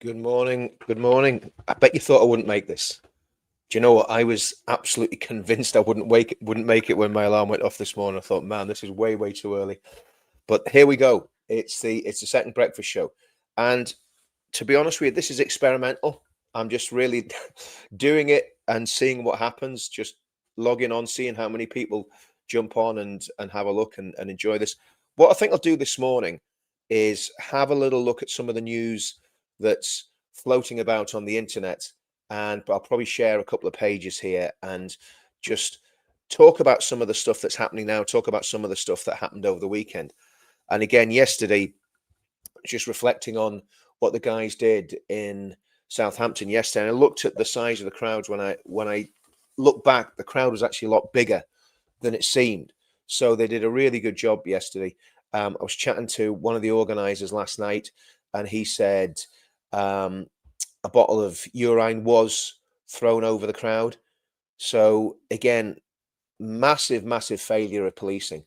Good morning. Good morning. I bet you thought I wouldn't make this. Do you know what? I was absolutely convinced I wouldn't make it when my alarm went off this morning. I thought, man, this is way too early. But here we go. It's the second breakfast show. And to be honest with you, this is experimental. I'm just really doing it and seeing what happens, just logging on, seeing how many people jump on and have a look and enjoy this. What I think I'll do this morning is have a little look at some of the news that's floating about on the internet, and I'll probably share a couple of pages here and just talk about some of the stuff that's happening now, talk about some of the stuff that happened over the weekend. And again, yesterday, just reflecting on what the guys did in Southampton yesterday. And I looked at the size of the crowds when I look back, the crowd was actually a lot bigger than it seemed. So they did a really good job yesterday. I was chatting to one of the organisers last night, and he said a bottle of urine was thrown over the crowd. So again, massive failure of policing.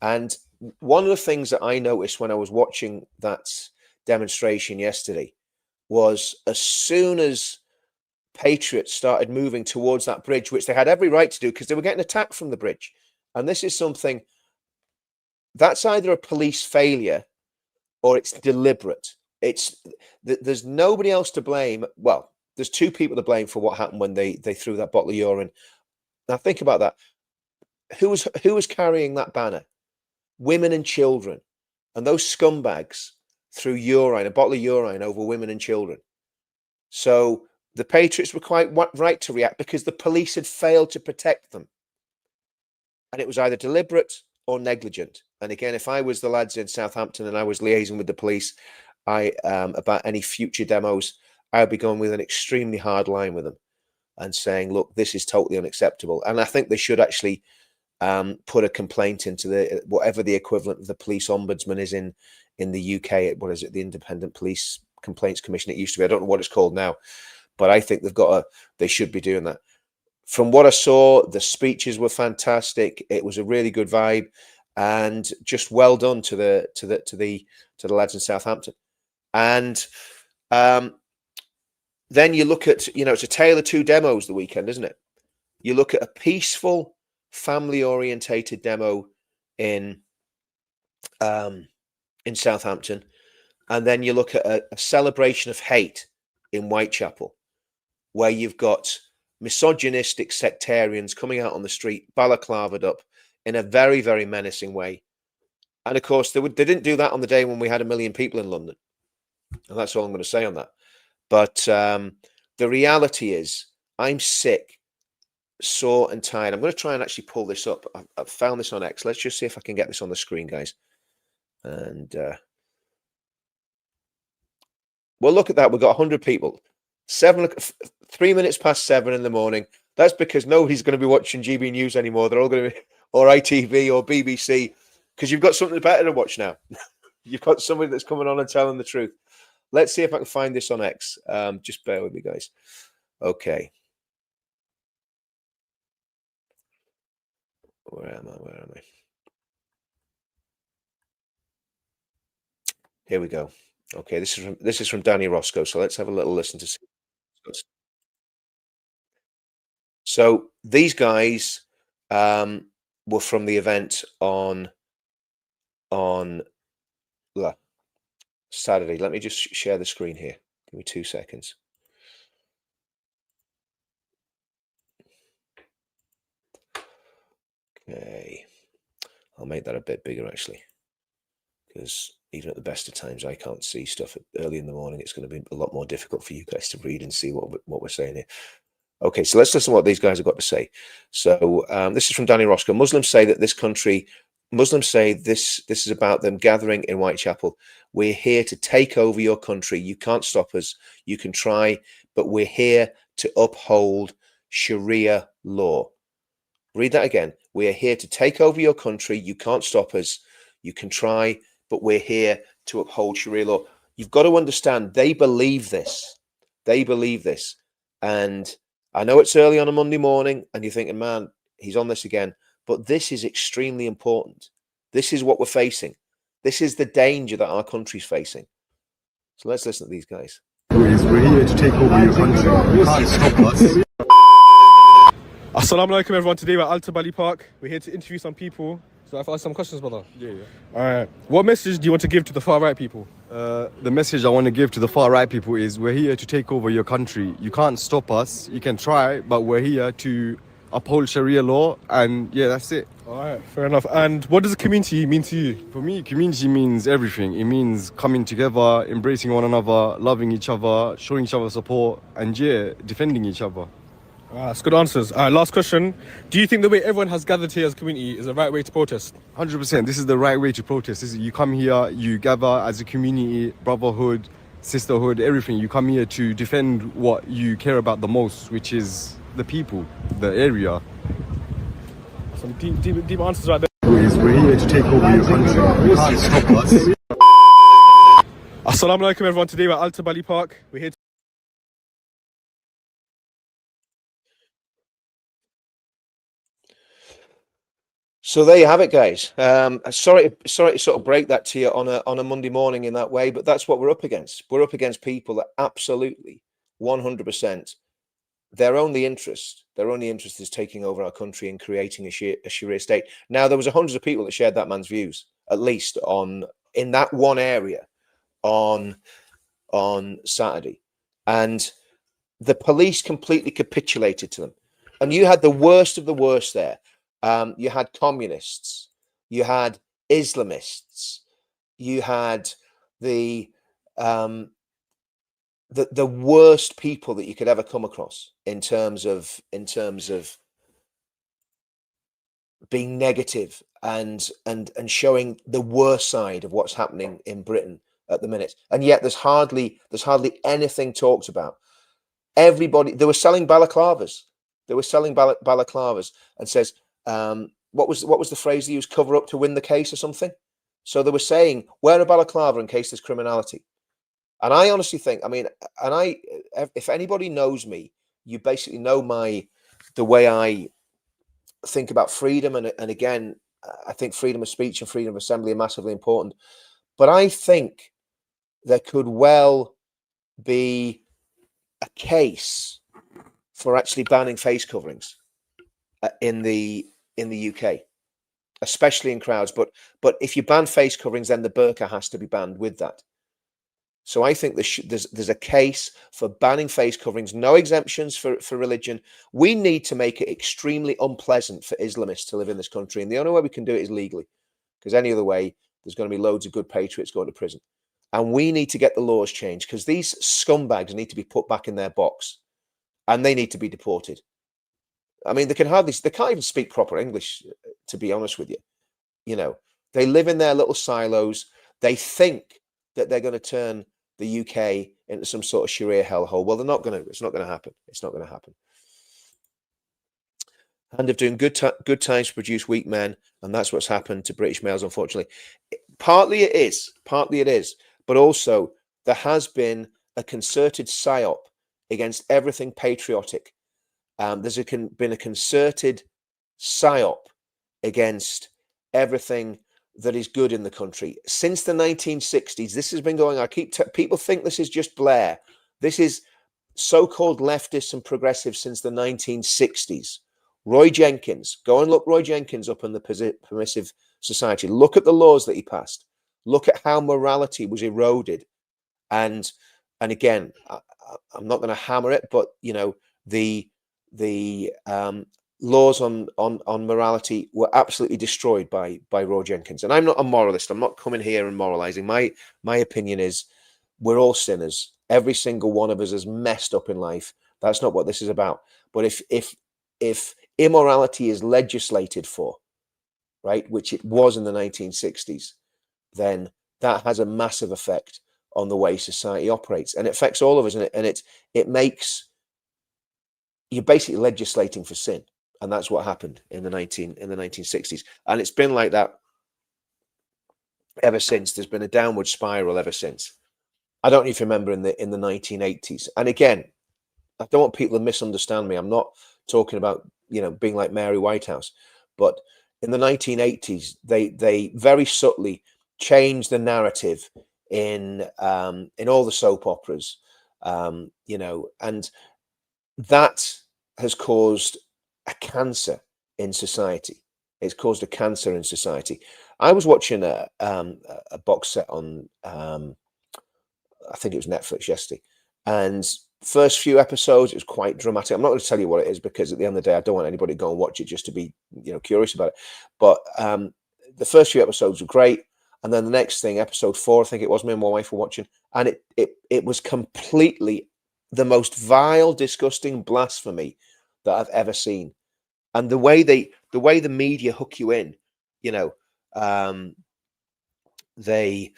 And one of the things that I noticed when I was watching that demonstration yesterday was as soon as patriots started moving towards that bridge, which they had every right to do because they were getting attacked from the bridge. And this is something that's either a police failure or it's deliberate. There's nobody else to blame. Well, there's two people to blame for what happened when they threw that bottle of urine. Now think about that. Who was carrying that banner? Women and children. And those scumbags threw urine, a bottle of urine over women and children. So the patriots were quite right to react because the police had failed to protect them. And it was either deliberate or negligent. And again, if I was the lads in Southampton and I was liaising with the police about any future demos, I would be going with an extremely hard line with them and saying, look, this is totally unacceptable. And I think they should actually put a complaint into the whatever the equivalent of the police ombudsman is in the UK. What is it? The Independent Police Complaints Commission. It used to be. I don't know what it's called now, but I think they should be doing that. From what I saw, the speeches were fantastic. It was a really good vibe, and just well done to the lads in Southampton. And then you look at, it's a tale of two demos the weekend, isn't it? You look at a peaceful, family-orientated demo in Southampton, and then you look at a celebration of hate in Whitechapel, where you've got misogynistic sectarians coming out on the street, balaclavaed up in a very menacing way. And of course, they didn't do that on the day when we had 1 million people in London. And that's all I'm going to say on that. But the reality is, I'm sick, sore and tired. I'm going to try and actually pull this up. I've found this on X. Let's just see if I can get this on the screen, guys. And well, look at that. We've got 100 people. 3 minutes past 7 in the morning. That's because nobody's going to be watching GB News anymore. They're all going to be, or ITV or BBC, because you've got something better to watch now. You've got somebody that's coming on and telling the truth. Let's see if I can find this on X. Just bear with me, guys. Okay. Where am I? Here we go. Okay, this is from Danny Roscoe. So let's have a little listen to see. So these guys were from the event on Saturday. Let me just share the screen here. Give me 2 seconds. Okay, I'll make that a bit bigger actually, because even at the best of times, I can't see stuff early in the morning. It's going to be a lot more difficult for you guys to read and see what we're saying here. Okay, so let's listen to what these guys have got to say. So this is from Danny Roscoe. Muslims say this is about them gathering in Whitechapel. We're here to take over your country. You can't stop us. You can try, but we're here to uphold Sharia law. Read that again. We are here to take over your country. You can't stop us. You can try, but we're here to uphold Sharia law. You've got to understand, they believe this. They believe this. And I know it's early on a Monday morning and you're thinking, man, he's on this again. But this is extremely important. This is what we're facing. This is the danger that our country's facing. So let's listen to these guys. is we're here to take over your country. You can't stop us. Assalamu alaikum everyone. Today we're at Alta Bali Park. We're here to interview some people. So I've asked some questions, brother. Yeah. Alright. What message do you want to give to the far right people? The message I want to give to the far right people is we're here to take over your country. You can't stop us. You can try, but we're here to uphold Sharia law, and yeah, that's it. Alright, fair enough. And what does a community mean to you? For me, community means everything. It means coming together, embracing one another, loving each other, showing each other support, and yeah, defending each other. That's good answers. Alright, last question. Do you think the way everyone has gathered here as a community is the right way to protest? 100%. This is the right way to protest. You come here, you gather as a community, brotherhood, sisterhood, everything. You come here to defend what you care about the most, which is the people, the area. Some deep answers right there. We're here to take over your country. You can't stop us. Assalamu alaikum everyone. Today we're at Alta Bali Park. We're here to So there you have it, guys. Sorry to sort of break that to you on a Monday morning in that way, but that's what we're up against. We're up against people that absolutely 100% their only interest is taking over our country and creating a Sharia state. Now, there was hundreds of people that shared that man's views, at least in that one area on Saturday, and the police completely capitulated to them. And you had the worst of the worst there. You had communists, you had Islamists, you had the worst people that you could ever come across in terms of being negative and showing the worst side of what's happening in Britain at the minute. And yet there's hardly anything talked about. Everybody, they were selling balaclavas. And says, what was the phrase they used? Cover up to win the case or something. So they were saying, wear a balaclava in case there's criminality. And I honestly think, if anybody knows me, you basically know the way I think about freedom. And again, I think freedom of speech and freedom of assembly are massively important. But I think there could well be a case for actually banning face coverings in the UK, especially in crowds. But if you ban face coverings, then the burqa has to be banned with that. So I think there's a case for banning face coverings, no exemptions for religion. We need to make it extremely unpleasant for Islamists to live in this country. And the only way we can do it is legally, because any other way, there's going to be loads of good patriots going to prison. And we need to get the laws changed, because these scumbags need to be put back in their box and they need to be deported. I mean, they can't even speak proper English, to be honest with you. You know, they live in their little silos. They think that they're going to turn the UK into some sort of Sharia hellhole. Well, they're not going to. It's not going to happen. It's not going to happen. And of doing good times produce weak men, and that's what's happened to British males, unfortunately. Partly it is, but also there has been a concerted psyop against everything patriotic. There's been a concerted psyop against everything that is good in the country since the 1960s. This has been going on. People think this is just Blair. This is so-called leftists and progressives since the 1960s. Roy Jenkins, go and look Roy Jenkins up in the Permissive Society. Look at the laws that he passed. Look at how morality was eroded. And again, I'm not going to hammer it, but you know, the laws on morality were absolutely destroyed by Roy Jenkins. And I'm not a moralist. I'm not coming here and moralizing. My opinion is we're all sinners. Every single one of us is messed up in life. That's not what this is about. But if immorality is legislated for, right, which it was in the 1960s, then that has a massive effect on the way society operates, and it affects all of us. And it makes you're basically legislating for sin. And that's what happened in the 1960s. And it's been like that ever since. There's been a downward spiral ever since. I don't know if you remember in the 1980s. And again, I don't want people to misunderstand me. I'm not talking about, you know, being like Mary Whitehouse. But in the 1980s, they very subtly changed the narrative in all the soap operas. You know, and that has caused a cancer in society. It's caused a cancer in society. I was watching a box set on I think it was Netflix yesterday, and first few episodes it was quite dramatic. I'm not going to tell you what it is because at the end of the day I don't want anybody to go and watch it just to be, you know, curious about it. But the first few episodes were great, and then the next thing, episode 4, I think it was, me and my wife were watching, and it was completely the most vile, disgusting blasphemy that I've ever seen. And the way the media hook you in, you know, they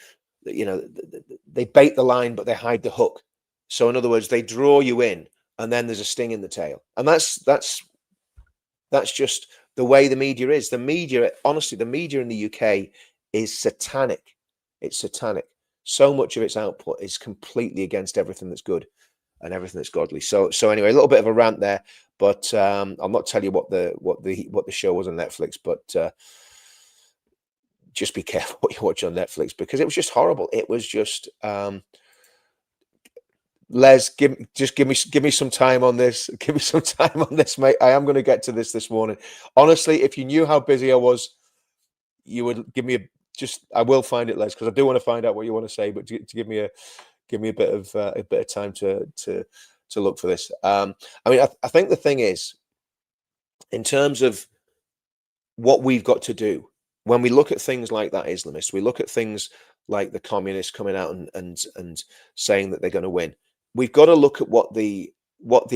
bait the line, but they hide the hook. So in other words, they draw you in, and then there's a sting in the tail. And that's just the way the media is. The media, honestly, the media in the UK is satanic. It's satanic. So much of its output is completely against everything that's good and everything that's godly. So anyway, a little bit of a rant there, but I'll not tell you what the show was on Netflix, but just be careful what you watch on Netflix, because it was just horrible. It was just Les, give me some time on this. Give me some time on this, mate. I am going to get to this morning. Honestly, if you knew how busy I was, you would give me I will find it, Les, because I do want to find out what you want to say, but to give me a bit of time to look for this. I mean, I think the thing is, in terms of what we've got to do when we look at things like that Islamist, we look at things like the communists coming out and saying that they're going to win. We've got to look at what the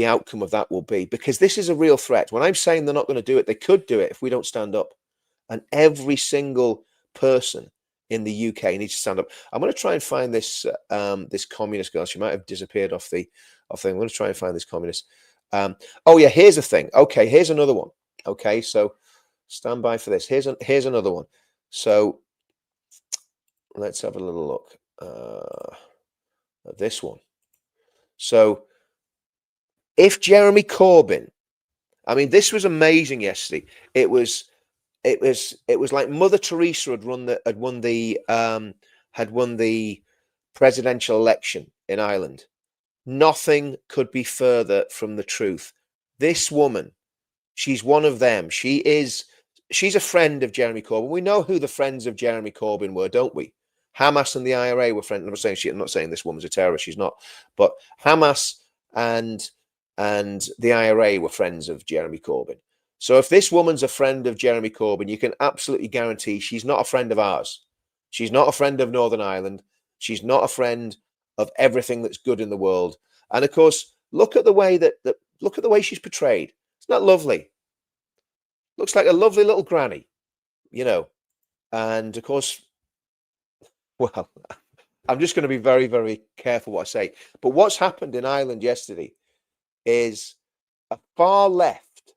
outcome of that will be, because this is a real threat. When I'm saying they're not going to do it, they could do it if we don't stand up. And every single person in the UK needs to stand up. I'm going to try and find this this communist girl. She might have disappeared off thing. I'm going to try and find this communist. Oh yeah, here's the thing. Okay, here's another one. Okay, so stand by for this. Here's another one. So let's have a little look at this one. So if Jeremy Corbyn, I mean, this was amazing yesterday. It was like Mother Teresa had won the presidential election in Ireland. Nothing could be further from the truth. This woman, she's one of them. She's a friend of Jeremy Corbyn. We know who the friends of Jeremy Corbyn were, don't we? Hamas and the IRA were friends. I'm not saying this woman's a terrorist. She's not. But Hamas and the IRA were friends of Jeremy Corbyn. So if this woman's a friend of Jeremy Corbyn, you can absolutely guarantee she's not a friend of ours. She's not a friend of Northern Ireland. She's not a friend of everything that's good in the world. And of course, look at the way look at the way she's portrayed. It's not lovely. Looks like a lovely little granny, you know. And of course, well, I'm just going to be very, very careful what I say. But what's happened in Ireland yesterday is a far left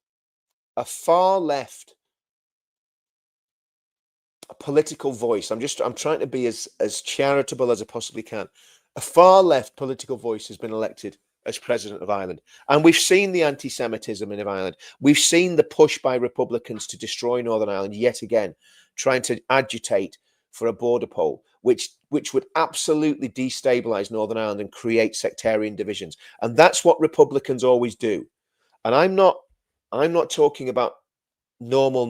political voice. I'm trying to be as charitable as I possibly can. A far left political voice has been elected as president of Ireland. And we've seen the anti-Semitism in Ireland. We've seen the push by Republicans to destroy Northern Ireland yet again, trying to agitate for a border poll, which would absolutely destabilize Northern Ireland and create sectarian divisions. And that's what Republicans always do. And I'm not talking about normal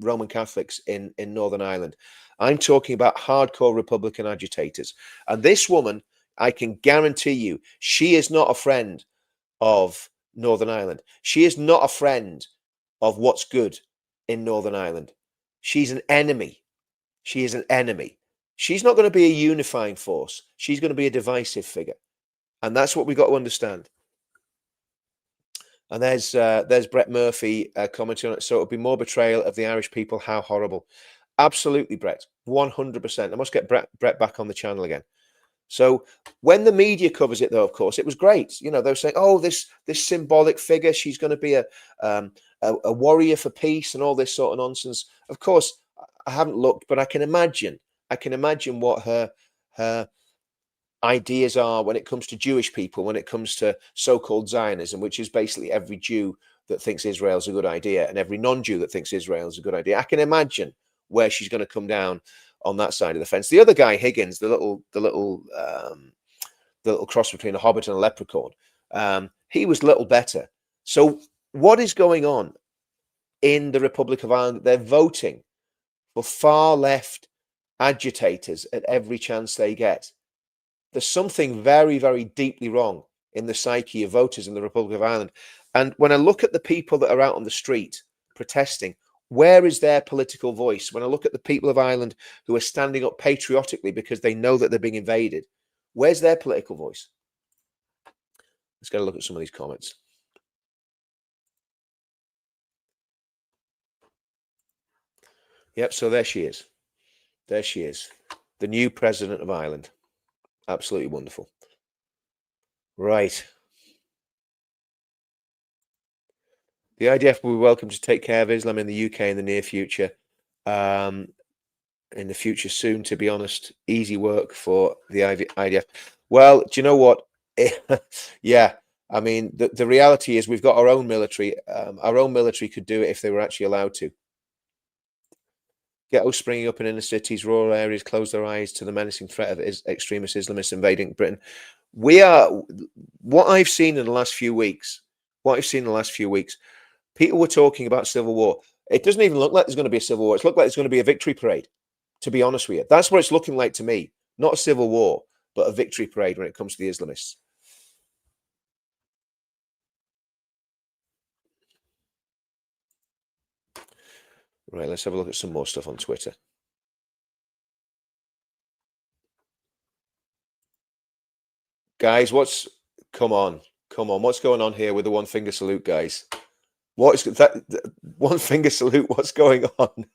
Roman Catholics in Northern Ireland. I'm talking about hardcore Republican agitators. And this woman, I can guarantee you, she is not a friend of Northern Ireland. She is not a friend of what's good in Northern Ireland. She's an enemy. She is an enemy. She's not going to be a unifying force. She's going to be a divisive figure. And that's what we've got to understand. And there's Brett Murphy commenting on it. So it'll be more betrayal of the Irish people. How horrible. Absolutely, Brett. 100%. I must get Brett back on the channel again. So when the media covers it, though, of course, it was great. You know, they were saying, oh, this symbolic figure, she's going to be a warrior for peace and all this sort of nonsense. Of course, I haven't looked, but I can imagine what her ideas are when it comes to Jewish people, when it comes to so-called Zionism, which is basically every Jew that thinks Israel's a good idea and every non-Jew that thinks Israel's a good idea. I can imagine where she's going to come down on that side of the fence. The other guy, Higgins, the little the little cross between a hobbit and a leprechaun. He was little better. So what is going on in the Republic of Ireland? They're voting for far left agitators at every chance they get. There's something very, very deeply wrong in the psyche of voters in the Republic of Ireland. And when I look at the people that are out on the street protesting, where is their political voice? When I look at the people of Ireland who are standing up patriotically because they know that they're being invaded, where's their political voice? Let's get a look at some of these comments. Yep, so there she is. There she is. The new president of Ireland. Absolutely wonderful. Right. The IDF will be welcome to take care of Islam in the UK in the near future. In the future soon, to be honest. Easy work for the IDF. Well, do you know what? Yeah, I mean, the reality is we've got our own military. Our own military could do it if they were actually allowed to. Ghettos springing up in inner cities, rural areas close their eyes to the menacing threat of extremist Islamists invading Britain. What I've seen in the last few weeks, people were talking about civil war. It doesn't even look like there's going to be a civil war. It's looked like there's going to be a victory parade, to be honest with you. That's what it's looking like to me. Not a civil war, but a victory parade when it comes to the Islamists. Right, let's have a look at some more stuff on Twitter. Guys, come on, what's going on here with the one finger salute, guys? What is that? One finger salute, what's going on?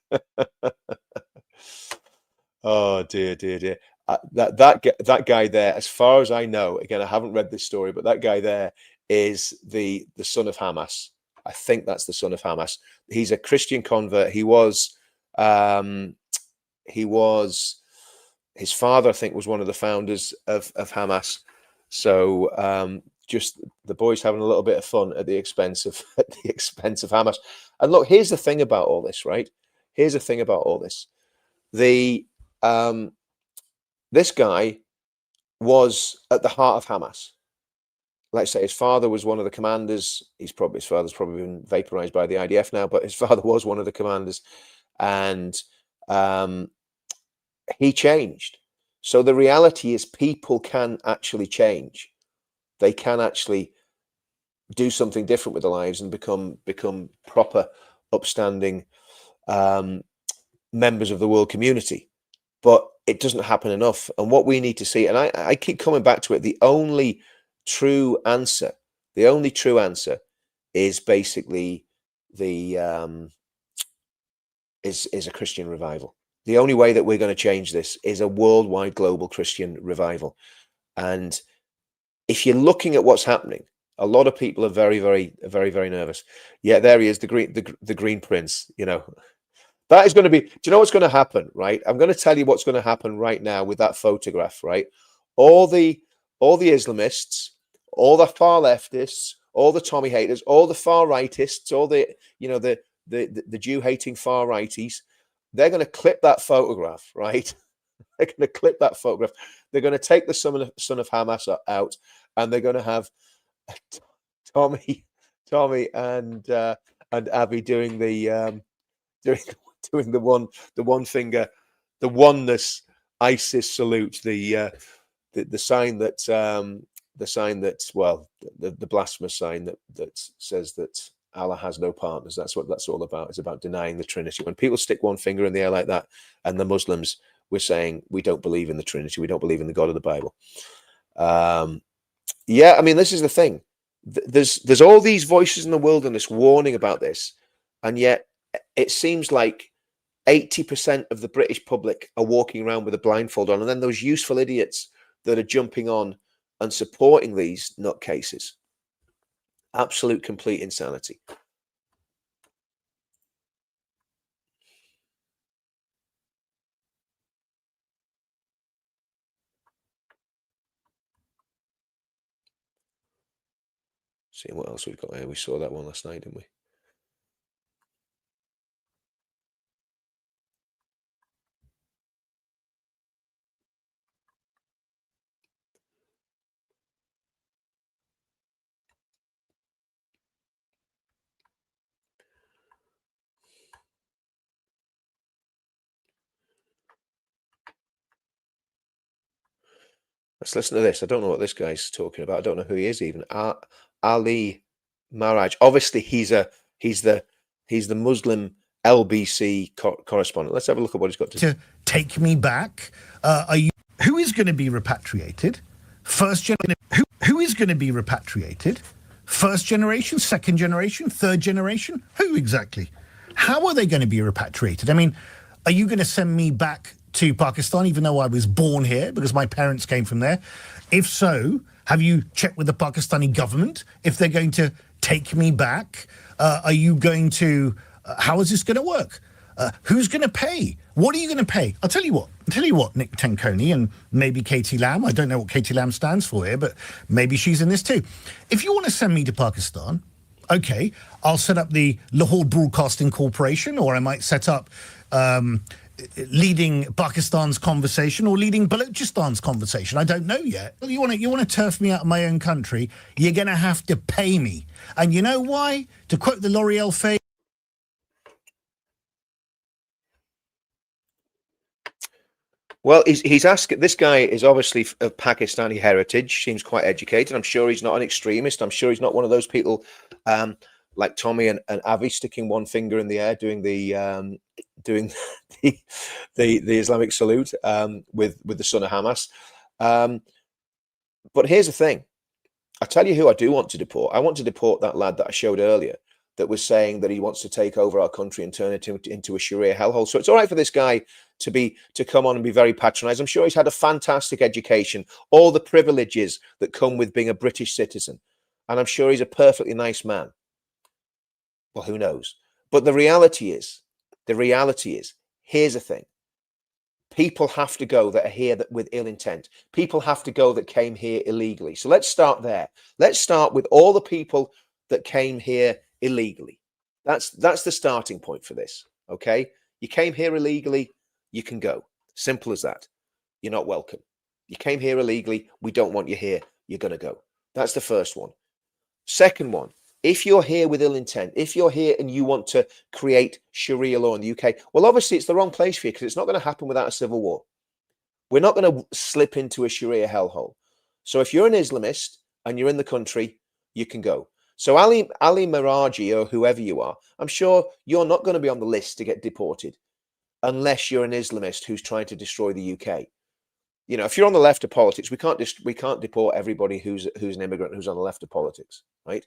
Oh dear. That guy there, as far as I know, again, I haven't read this story, but that guy there is the son of Hamas. I think that's the son of Hamas. He's a Christian convert. He was his father, I think, was one of the founders of Hamas. So just the boys having a little bit of fun at the expense of Hamas. And look, here's the thing about all this, right? Here's the thing about all this. This guy was at the heart of Hamas. Like I say, his father was one of the commanders. His father's probably been vaporized by the IDF now, but his father was one of the commanders, and he changed. So the reality is, people can actually change. They can actually do something different with their lives and become proper, upstanding members of the world community. But it doesn't happen enough. And what we need to see, and I keep coming back to it, the only true answer is basically is a Christian revival. The only way that we're going to change this is a worldwide global Christian revival. And if you're looking at what's happening, a lot of people are very, very, very, very nervous. Yeah, there he is, the Green Prince. You know, that is going to be. Do you know what's going to happen? Right, I'm going to tell you what's going to happen right now with that photograph. Right, all the Islamists, all the far leftists, all the Tommy haters, all the far rightists, all the the Jew hating far righties. They're going to clip that photograph, right? They're going to clip that photograph. They're going to take the son of Hamas out, and they're going to have Tommy and Abby doing the doing the one finger, the oneness ISIS salute, the sign that the blasphemous sign that says that Allah has no partners. That's what that's all about. It's about denying the Trinity. When people stick one finger in the air like that, and the Muslims, we're saying we don't believe in the Trinity. We don't believe in the God of the Bible. Yeah, I mean, this is the thing. There's all these voices in the wilderness warning about this, and yet it seems like 80% of the British public are walking around with a blindfold on, and then those useful idiots that are jumping on and supporting these nutcases. Absolute, complete insanity. Seeing what else we've got here. We saw that one last night, didn't we? Let's listen to this. I don't know what this guy's talking about. I don't know who he is even. Ali Maraj. Obviously, he's the Muslim LBC correspondent. Let's have a look at what he's got to say. To take me back. Who is going to be repatriated? Who is going to be repatriated? First generation, second generation, third generation? Who exactly? How are they going to be repatriated? I mean, are you going to send me back to Pakistan, even though I was born here because my parents came from there? If so, have you checked with the Pakistani government if they're going to take me back? Are you going to, how is this going to work? Who's going to pay? What are you going to pay? I'll tell you what, Nick Tenconi and maybe Katie Lamb. I don't know what Katie Lamb stands for here, but maybe she's in this too. If you want to send me to Pakistan, okay, I'll set up the Lahore Broadcasting Corporation, or I might set up leading Pakistan's conversation or leading Balochistan's conversation. I don't know yet. You want to turf me out of my own country, you're going to have to pay me. And you know why? To quote the L'Oreal phrase, well, he's asking. This guy is obviously of Pakistani heritage. Seems quite educated. I'm sure he's not an extremist. I'm sure he's not one of those people like Tommy and Avi sticking one finger in the air, doing the Islamic salute with the son of Hamas. But here's the thing. I tell you who I do want to deport. I want to deport that lad that I showed earlier that was saying that he wants to take over our country and turn it into a Sharia hellhole. So it's all right for this guy to come on and be very patronized. I'm sure he's had a fantastic education, all the privileges that come with being a British citizen. And I'm sure he's a perfectly nice man. Well, who knows? But the reality is, here's the thing. People have to go that are here with ill intent. People have to go that came here illegally. So let's start there. Let's start with all the people that came here illegally. That's the starting point for this. Okay, you came here illegally, you can go. Simple as that. You're not welcome. You came here illegally, we don't want you here, you're going to go. That's the first one. Second one, if you're here with ill intent, if you're here and you want to create Sharia law in the UK, well, obviously it's the wrong place for you, because it's not going to happen without a civil war. We're not going to slip into a Sharia hellhole. So if you're an Islamist and you're in the country, you can go. So Ali Maraji, or whoever you are, I'm sure you're not going to be on the list to get deported unless you're an Islamist who's trying to destroy the UK. You know, if you're on the left of politics, we can't deport everybody who's an immigrant who's on the left of politics, right?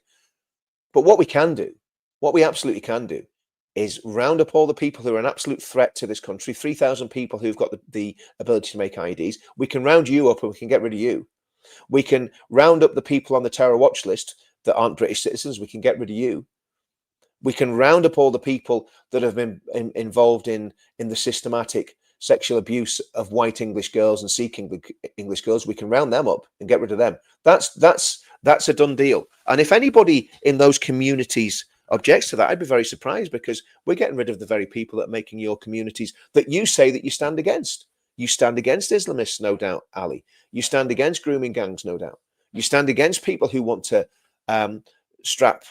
But what we can do, what we absolutely can do, is round up all the people who are an absolute threat to this country, 3,000 people who've got the ability to make IEDs. We can round you up and we can get rid of you. We can round up the people on the terror watch list that aren't British citizens. We can get rid of you. We can round up all the people that have been involved in the systematic sexual abuse of white English girls and Sikh English girls. We can round them up and get rid of them. That's a done deal. And if anybody in those communities objects to that, I'd be very surprised, because we're getting rid of the very people that are making your communities that you say that you stand against. You stand against Islamists, no doubt, Ali. You stand against grooming gangs, no doubt. You stand against people who want to strap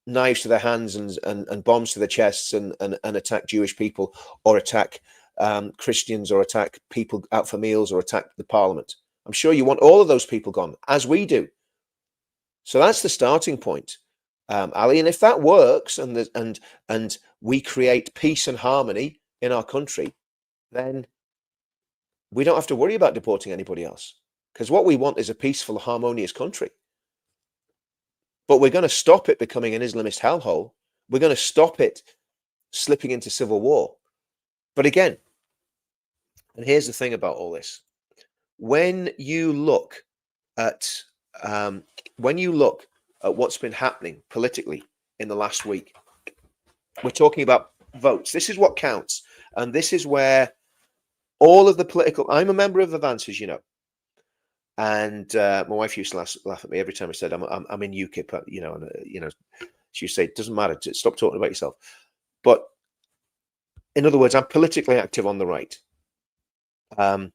knives to their hands and bombs to their chests and attack Jewish people, or attack Christians, or attack people out for meals, or attack the parliament. I'm sure you want all of those people gone, as we do. So that's the starting point, Ali. And if that works, and we create peace and harmony in our country, then we don't have to worry about deporting anybody else, because what we want is a peaceful, harmonious country. But we're going to stop it becoming an Islamist hellhole. We're going to stop it slipping into civil war. But again, and here's the thing about all this: when you look at what's been happening politically in the last week, we're talking about votes. This is what counts, and this is where all of the political. I'm a member of Advance, as you know. And my wife used to laugh at me every time I said I'm in UKIP, she used to say, it doesn't matter, stop talking about yourself. But in other words, I'm politically active on the right. But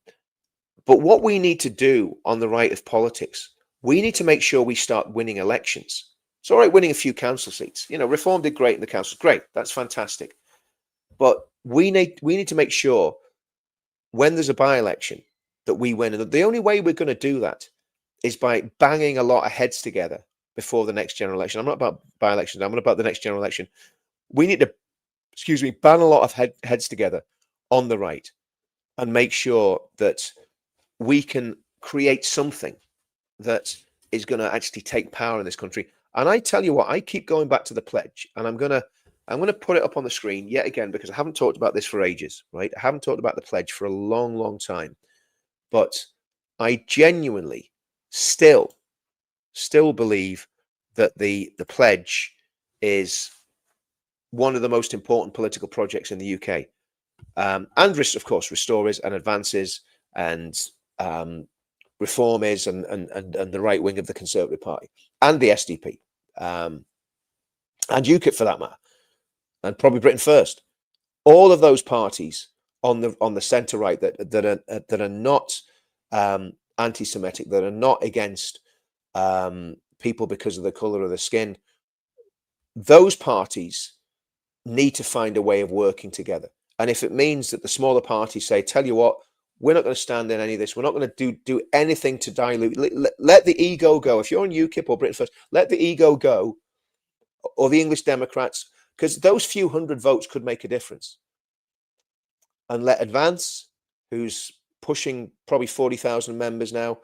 what we need to do on the right of politics, we need to make sure we start winning elections. It's all right winning a few council seats. You know, Reform did great in the council. Great, that's fantastic. But we need to make sure when there's a by-election that we win. And the only way we're going to do that is by banging a lot of heads together before the next general election. I'm not about by-elections. I'm not about the next general election. We need to, bang a lot of heads together on the right and make sure that we can create something that is going to actually take power in this country. And I tell you what, I keep going back to the pledge, and I'm going to put it up on the screen yet again, because I haven't talked about this for ages, right? I haven't talked about the pledge for a long, long time. But I genuinely still believe that the pledge is one of the most important political projects in the UK. And of course, Restore is and Advances and Reform is and the right wing of the Conservative Party and the SDP and UKIP for that matter, and probably Britain First. All of those parties on the centre right that are not anti-Semitic, that are not against people because of the colour of the skin, those parties need to find a way of working together. And if it means that the smaller parties say, tell you what, we're not going to stand in any of this, we're not going to do anything to dilute, let the ego go. If you're on UKIP or Britain First, let the ego go, or the English Democrats, because those few hundred votes could make a difference. And let Advance, who's pushing probably 40,000 members now,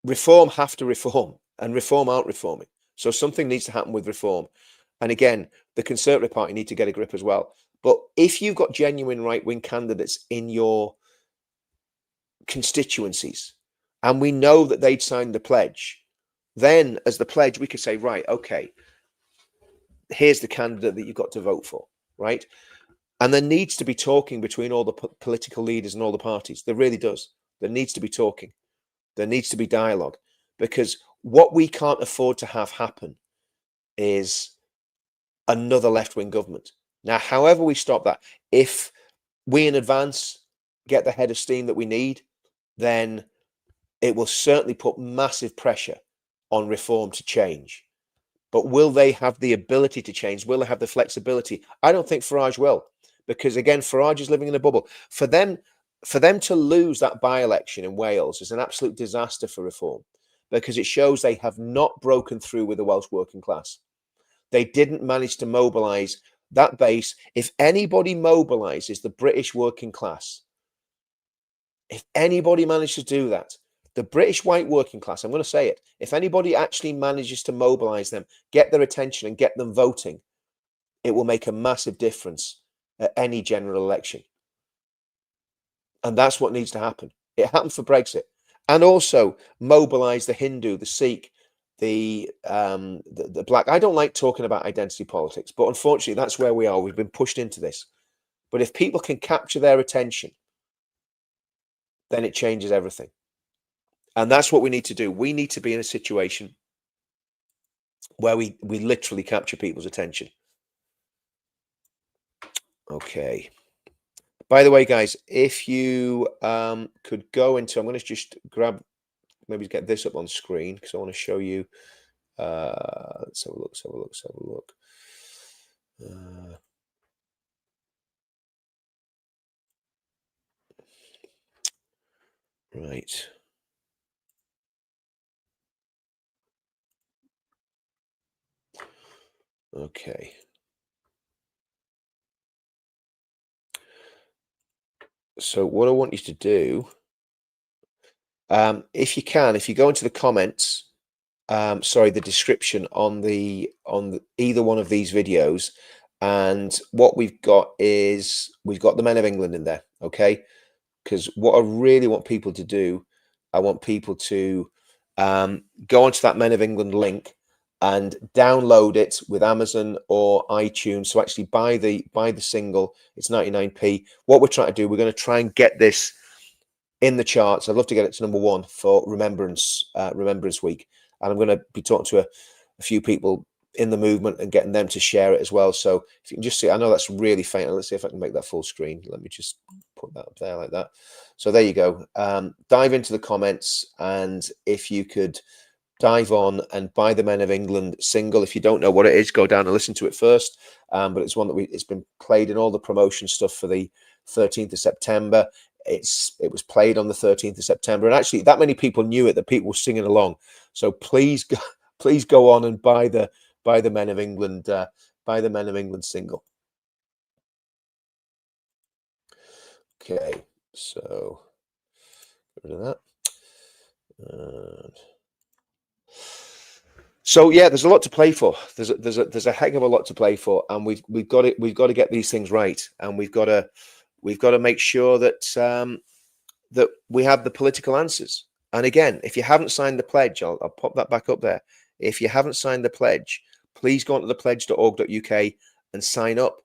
Reform have to reform, and Reform aren't reforming. So something needs to happen with Reform. And again, the Conservative Party need to get a grip as well. But if you've got genuine right-wing candidates in your constituencies, and we know that they'd signed the pledge, then as the pledge, we could say, right, okay, here's the candidate that you've got to vote for, right? And there needs to be talking between all the political leaders and all the parties. There really does. There needs to be talking. There needs to be dialogue, because what we can't afford to have happen is another left-wing government. Now, however we stop that, if we in Advance get the head of steam that we need, then it will certainly put massive pressure on Reform to change. But will they have the ability to change? Will they have the flexibility? I don't think Farage will, because again, Farage is living in a bubble. For them to lose that by-election in Wales is an absolute disaster for Reform, because it shows they have not broken through with the Welsh working class. They didn't manage to mobilise that base. If anybody mobilises the British working class, if anybody managed to do that, the British white working class, I'm going to say it, if anybody actually manages to mobilise them, get their attention and get them voting, it will make a massive difference at any general election. And that's what needs to happen. It happened for Brexit. And also mobilise the Hindu, the Sikh, the black. I don't like talking about identity politics, but unfortunately, that's where we are. We've been pushed into this. But if people can capture their attention, then it changes everything. And that's what we need to do. We need to be in a situation where we literally capture people's attention. Okay. By the way, guys, if you could go into, I'm going to just grab, maybe get this up on screen because I want to show you. Let's have a look. Let's have a look. Right. Okay. So what I want you to do, if you can, if you go into the comments, sorry, the description on the either one of these videos, and what we've got is we've got the Men of England in there, okay? Because what I really want people to do, I want people to go onto that Men of England link and download it with Amazon or iTunes. So actually buy the single. It's 99p. What we're trying to do, we're going to try and get this in the charts. I'd love to get it to number 1 for Remembrance Week. And I'm going to be talking to a few people in the movement and getting them to share it as well. So if you can just see, I know that's really faint. Let's see if I can make that full screen. Let me just put that up there like that. So there you go. Dive into the comments, and if you could dive on and buy the Men of England single. If you don't know what it is, go down and listen to it first. But it's one that it's been played in all the promotion stuff for the 13th of September. It was played on the 13th of September, and actually that many people knew it that people were singing along. So please go on and buy the Men of England single. Okay, so get rid of that. So yeah, there's a lot to play for. There's a heck of a lot to play for, and we've got to get these things right, and we've got to make sure that that we have the political answers. And again, if you haven't signed the pledge, I'll pop that back up there. If you haven't signed the pledge, please go onto thepledge.org.uk and sign up.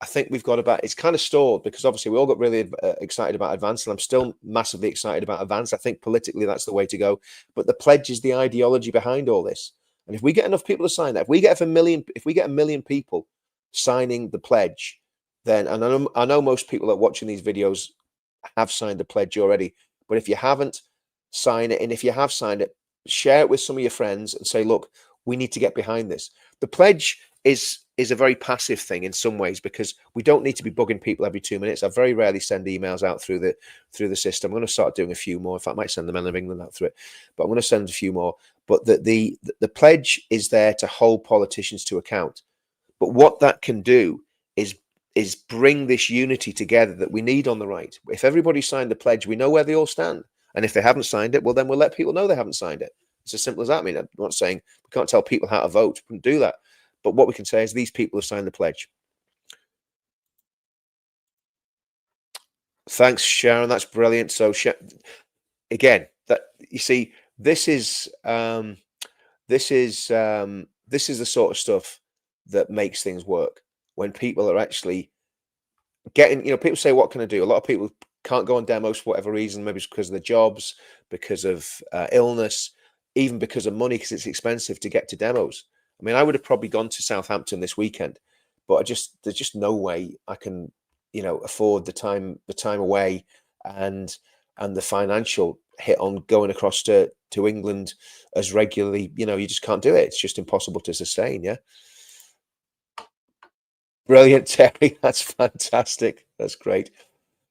I think we've got about, it's kind of stalled because obviously we all got really excited about Advance, and I'm still massively excited about Advance. I think politically that's the way to go. But the pledge is the ideology behind all this. And if we get enough people to sign that, if we get a million people signing the pledge, then, and I know most people that are watching these videos have signed the pledge already. But if you haven't, sign it. And if you have signed it, share it with some of your friends and say, look, we need to get behind this. The pledge is a very passive thing in some ways because we don't need to be bugging people every 2 minutes. I very rarely send emails out through the system. I'm going to start doing a few more. In fact, I might send the Men of England out through it, but I'm going to send a few more. But the pledge is there to hold politicians to account. But what that can do is bring this unity together that we need on the right. If everybody signed the pledge, we know where they all stand. And if they haven't signed it, well, then we'll let people know they haven't signed it. It's as simple as that. I mean, I'm not saying we can't tell people how to vote. We can do that. But what we can say is these people have signed the pledge. Thanks, Sharon. That's brilliant. So again, that you see, this is the sort of stuff that makes things work when people are actually getting, people say, what can I do? A lot of people can't go on demos for whatever reason. Maybe it's because of their jobs, because of illness, even because of money, because it's expensive to get to demos. I mean, I would have probably gone to Southampton this weekend, but there's just no way I can, afford the time away and the financial hit on going across to England as regularly. You just can't do it. It's just impossible to sustain. Yeah. Brilliant, Terry. That's fantastic. That's great.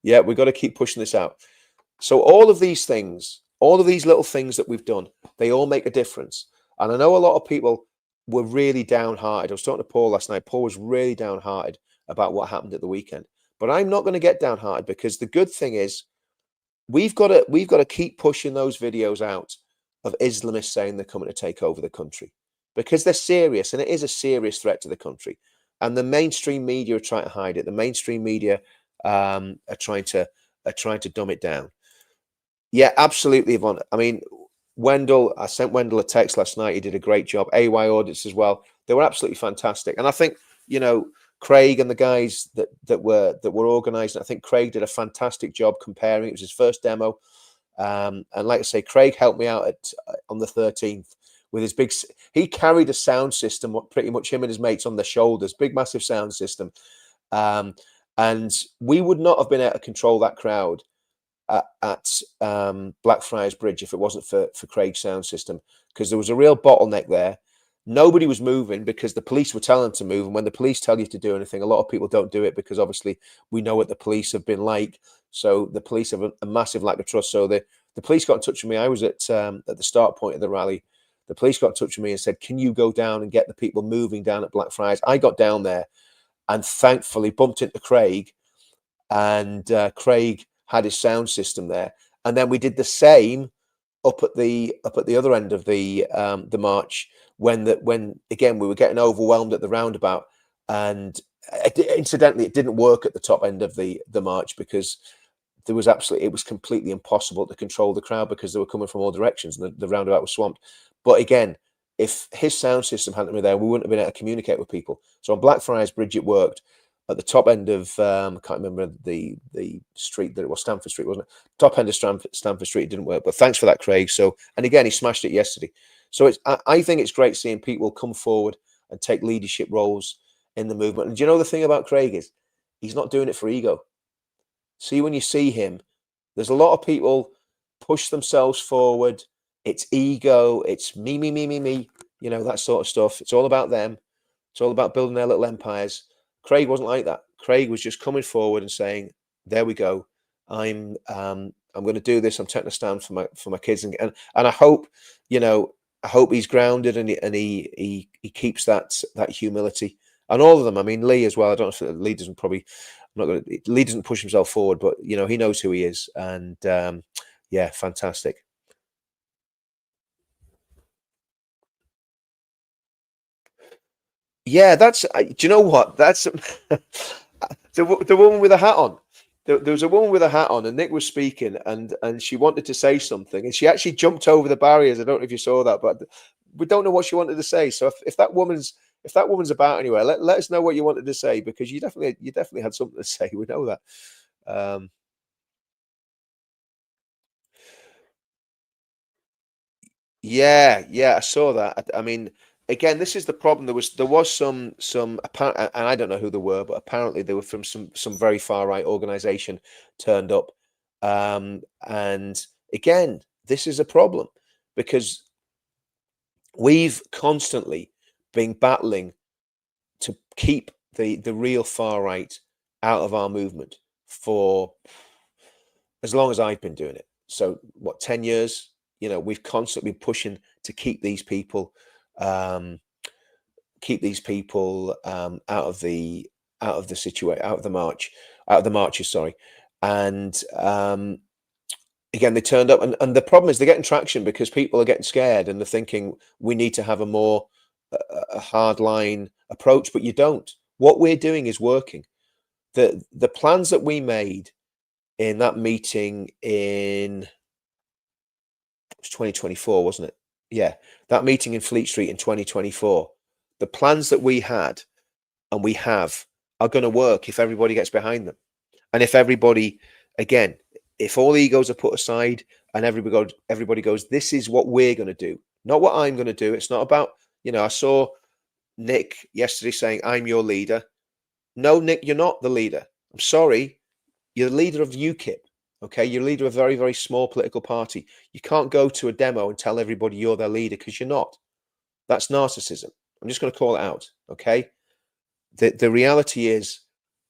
Yeah, we've got to keep pushing this out. So all of these things, all of these little things that we've done, they all make a difference. And I know a lot of people were really downhearted. I was talking to Paul last night. Paul was really downhearted about what happened at the weekend. But I'm not going to get downhearted because the good thing is we've got to keep pushing those videos out of Islamists saying they're coming to take over the country because they're serious, and it is a serious threat to the country. And the mainstream media are trying to hide it. The mainstream media are trying to dumb it down. Yeah, absolutely, Yvonne. I mean, Wendell, I sent Wendell a text last night. He did a great job. AY audits as well. They were absolutely fantastic. And I think, Craig and the guys that were organising, I think Craig did a fantastic job comparing. It was his first demo. And like I say, Craig helped me out on the 13th with his big, he carried a sound system, pretty much him and his mates on their shoulders, big, massive sound system. And we would not have been able to control that crowd at Blackfriars Bridge if it wasn't for Craig's sound system, because there was a real bottleneck there. Nobody was moving because the police were telling them to move. And when the police tell you to do anything, a lot of people don't do it because obviously we know what the police have been like. So the police have a massive lack of trust. So the police got in touch with me. I was at the start point of the rally. The police got in touch with me and said, can you go down and get the people moving down at Blackfriars? I got down there and thankfully bumped into Craig, and Craig had his sound system there. And then we did the same up at the other end of the march when again we were getting overwhelmed at the roundabout, and incidentally it didn't work at the top end of the march because it was completely impossible to control the crowd because they were coming from all directions and the roundabout was swamped. But again, if his sound system hadn't been there, we wouldn't have been able to communicate with people. So on Blackfriars Bridge it worked. At the top end of I can't remember the street that it was, Stamford Street, wasn't it? Top end of Stamford Street, it didn't work. But thanks for that, Craig. So, and again, he smashed it yesterday. So I think it's great seeing people come forward and take leadership roles in the movement. And do you know the thing about Craig is he's not doing it for ego. See, when you see him, there's a lot of people push themselves forward. It's ego. It's me, that sort of stuff. It's all about them. It's all about building their little empires. Craig wasn't like that. Craig was just coming forward and saying, there we go. I'm going to do this. I'm taking a stand for my kids, and I hope, you know, I hope he's grounded and he keeps that humility. And all of them. I mean, Lee as well. I don't know if Lee doesn't probably. I'm not going to. Lee doesn't push himself forward, but you know, he knows who he is, and yeah, fantastic. Yeah, that's. Do you know what? That's the woman with a hat on. There was a woman with a hat on, and Nick was speaking, and she wanted to say something, and she actually jumped over the barriers. I don't know if you saw that, but we don't know what she wanted to say. So if that woman's about anywhere, let us know what you wanted to say, because you definitely had something to say. We know that. Yeah, I saw that. I mean, again, this is the problem. There was some apparent, and I don't know who they were, but apparently they were from some very far right organization turned up. And again, this is a problem, because we've constantly been battling to keep the real far right out of our movement for as long as I've been doing it. So what, 10 years? You know, we've constantly been pushing to keep these people out of the situation, out of the marches, sorry. And again, they turned up, and the problem is they're getting traction because people are getting scared and they're thinking we need to have a more a hard line approach, but you don't. What we're doing is working. The plans that we made in that meeting in, it was 2024, wasn't it? Yeah, that meeting in Fleet Street in 2024. The plans that we had and we have are going to work if everybody gets behind them, and if everybody, again, if all egos are put aside and everybody goes, this is what we're going to do, not what I'm going to do. It's not about, you know, I saw Nick yesterday saying, I'm your leader. No, Nick, you're not the leader. I'm sorry. You're the leader of UKIP. Okay, you're leader of a very, very small political party. You can't go to a demo and tell everybody you're their leader, because you're not. That's narcissism. I'm just going to call it out. Okay. The reality is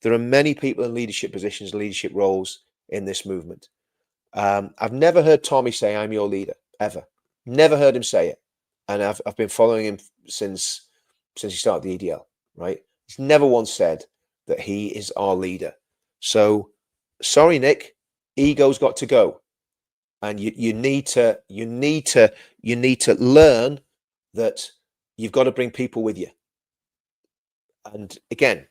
there are many people in leadership positions, leadership roles in this movement. I've never heard Tommy say, I'm your leader, ever. Never heard him say it. And I've been following him since he started the EDL, right? He's never once said that he is our leader. So sorry, Nick, ego's got to go. And you need to learn that you've got to bring people with you. And again,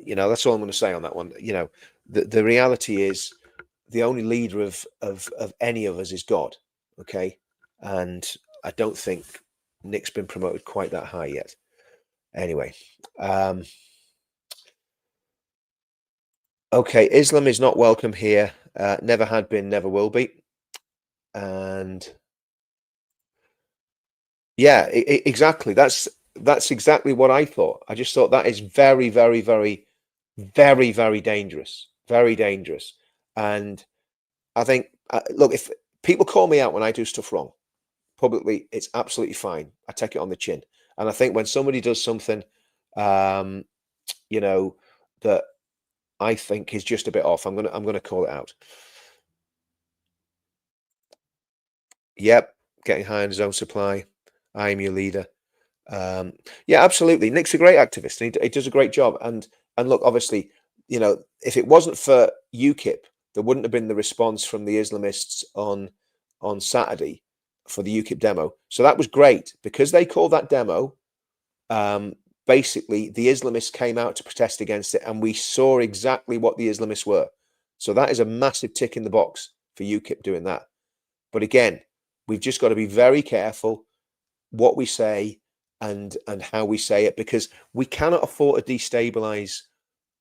you know, that's all I'm going to say on that one. You know, the reality is the only leader of any of us is God. Okay. And I don't think Nick's been promoted quite that high yet. Anyway. Okay. Islam is not welcome here. Never had been, never will be. And yeah, exactly. That's exactly what I thought. I just thought that is very, very, very, very, very dangerous. Very dangerous. And I think, look, if people call me out when I do stuff wrong publicly, it's absolutely fine. I take it on the chin. And I think when somebody does something, you know, that I think is just a bit off, I'm gonna call it out. Yep, getting high on his own supply. I am your leader. Yeah, absolutely. Nick's a great activist, and he does a great job. And look, obviously, you know, if it wasn't for UKIP, there wouldn't have been the response from the Islamists on Saturday for the UKIP demo. So that was great, because they called that demo. Basically, the Islamists came out to protest against it, and we saw exactly what the Islamists were. So that is a massive tick in the box for UKIP doing that. But again, we've just got to be very careful what we say and how we say it, because we cannot afford to destabilize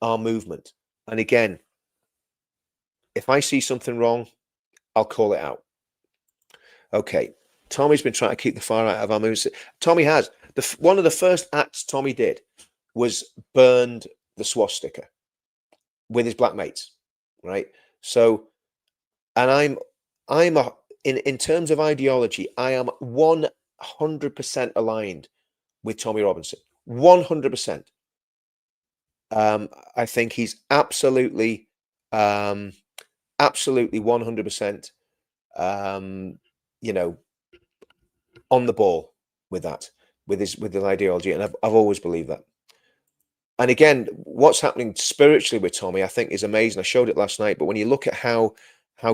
our movement. And again, if I see something wrong, I'll call it out. Okay, Tommy's been trying to keep the far right of our movement. Tommy has. One of the first acts Tommy did was burned the swastika with his black mates, right? So, and in terms of ideology, I am 100% aligned with Tommy Robinson. 100%. I think he's absolutely Absolutely 100%, you know, on the ball with that, with his ideology, and I've always believed that. And again, what's happening spiritually with Tommy, I think, is amazing. I showed it last night, but when you look at how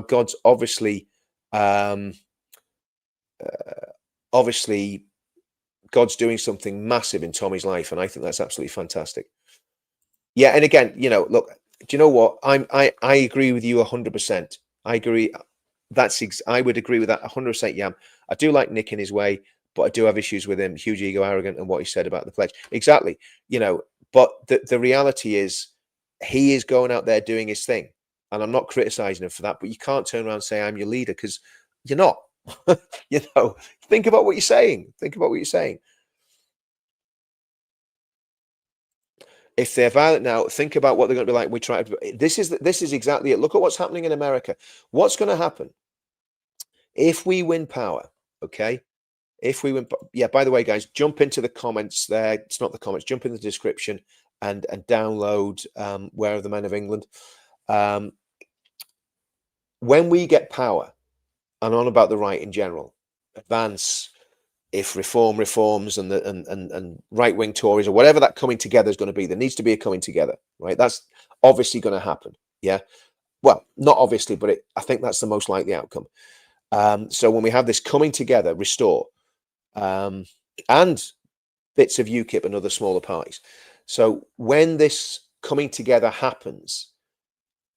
God's obviously, um, obviously, God's doing something massive in Tommy's life, and I think that's absolutely fantastic. Yeah, and again, you know, look, do you know what? I agree with you 100%. I agree. I would agree with that 100%. Yam. I do like Nick in his way, but I do have issues with him. Huge ego, arrogant, and what he said about the pledge. Exactly. You know, but the reality is, he is going out there doing his thing, and I'm not criticizing him for that. But you can't turn around and say I'm your leader, because you're not. You know, think about what you're saying. Think about what you're saying. If they're violent now, think about what they're going to be like when we try to. This is exactly it. Look at what's happening in America. What's going to happen if we win power? Okay, if we win, yeah. By the way, guys, jump into the comments there. It's not the comments. Jump in the description and download Where Are the Men of England. When we get power, and on about the right in general, advance. If reforms and right wing Tories or whatever that coming together is going to be, there needs to be a coming together, right? That's obviously going to happen. Yeah. Well, not obviously, but I think that's the most likely outcome. So when we have this coming together, restore, and bits of UKIP and other smaller parties. So when this coming together happens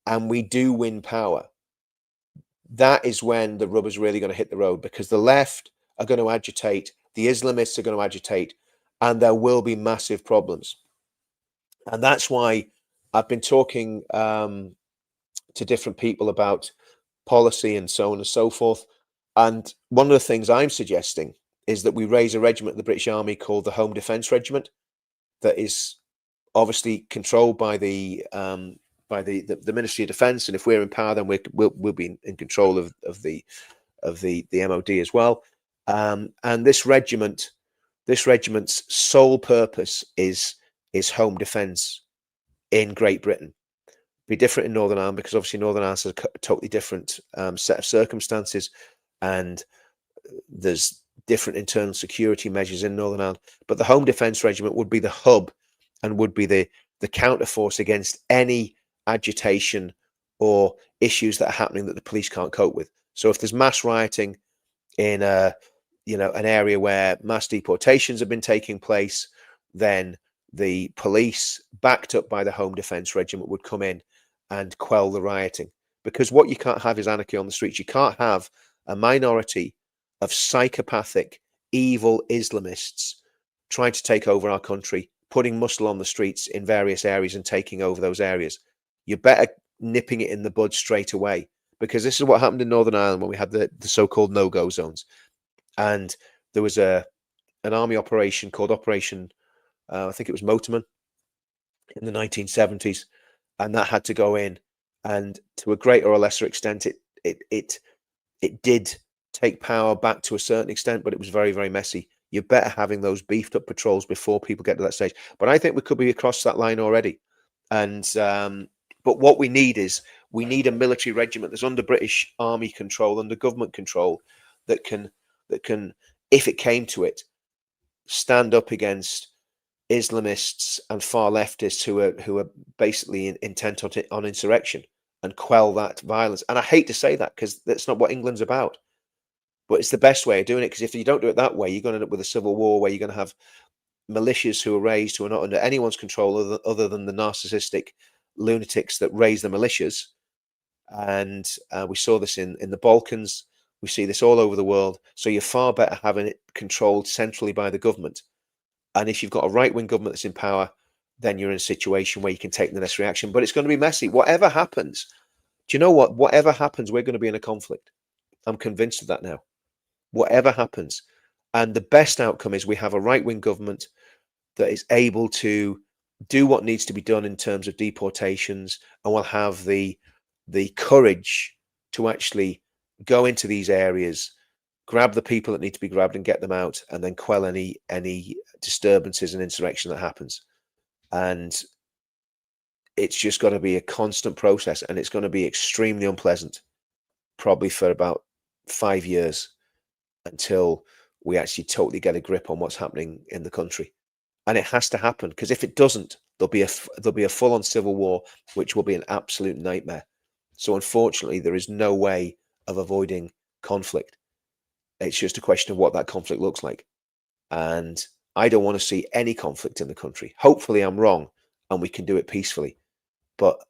and we do win power, that is when the rubber's really going to hit the road, because the left are going to agitate, the Islamists are going to agitate, and there will be massive problems. And that's why I've been talking to different people about policy and so on and so forth. And one of the things I'm suggesting is that we raise a regiment of the British Army called the Home Defence Regiment, that is obviously controlled by the Ministry of Defence. And if we're in power, then we'll be in control of the MOD as well. And this regiment's sole purpose is home defence in Great Britain. Be different in Northern Ireland, because obviously Northern Ireland has a totally different set of circumstances, and there's different internal security measures in Northern Ireland. But the Home Defence Regiment would be the hub and would be the counterforce against any agitation or issues that are happening that the police can't cope with. So if there's mass rioting in an area where mass deportations have been taking place, then the police, backed up by the Home Defence Regiment, would come in and quell the rioting. Because what you can't have is anarchy on the streets. You can't have a minority of psychopathic, evil Islamists trying to take over our country, putting muscle on the streets in various areas and taking over those areas. You're better nipping it in the bud straight away, because this is what happened in Northern Ireland when we had the so-called no-go zones. And there was an army operation called Operation, I think it was Motorman, in the 1970s, and that had to go in. And to a greater or lesser extent, it did take power back to a certain extent, but it was very, very messy. You're better having those beefed up patrols before people get to that stage. But I think we could be across that line already. And but what we need is a military regiment that's under British Army control, under government control, that can, if it came to it, stand up against Islamists and far leftists who are basically intent on insurrection, and quell that violence. And I hate to say that, because that's not what England's about, but it's the best way of doing it. Because if you don't do it that way, you're going to end up with a civil war where you're going to have militias who are raised, who are not under anyone's control other than the narcissistic lunatics that raise the militias. And we saw this in the Balkans. We see this all over the world. So you're far better having it controlled centrally by the government. And if you've got a right-wing government that's in power, then you're in a situation where you can take the necessary action. But it's going to be messy. Whatever happens, do you know what? Whatever happens, we're going to be in a conflict. I'm convinced of that now. Whatever happens. And the best outcome is we have a right-wing government that is able to do what needs to be done in terms of deportations, and will have the courage to actually go into these areas, grab the people that need to be grabbed and get them out, and then quell any disturbances and insurrection that happens. And it's just going to be a constant process, and it's going to be extremely unpleasant, probably for about 5 years, until we actually totally get a grip on what's happening in the country. And it has to happen, because if it doesn't, there'll be a full-on civil war, which will be an absolute nightmare. So unfortunately, there is no way of avoiding conflict. It's just a question of what that conflict looks like. And I don't want to see any conflict in the country. Hopefully I'm wrong and we can do it peacefully. But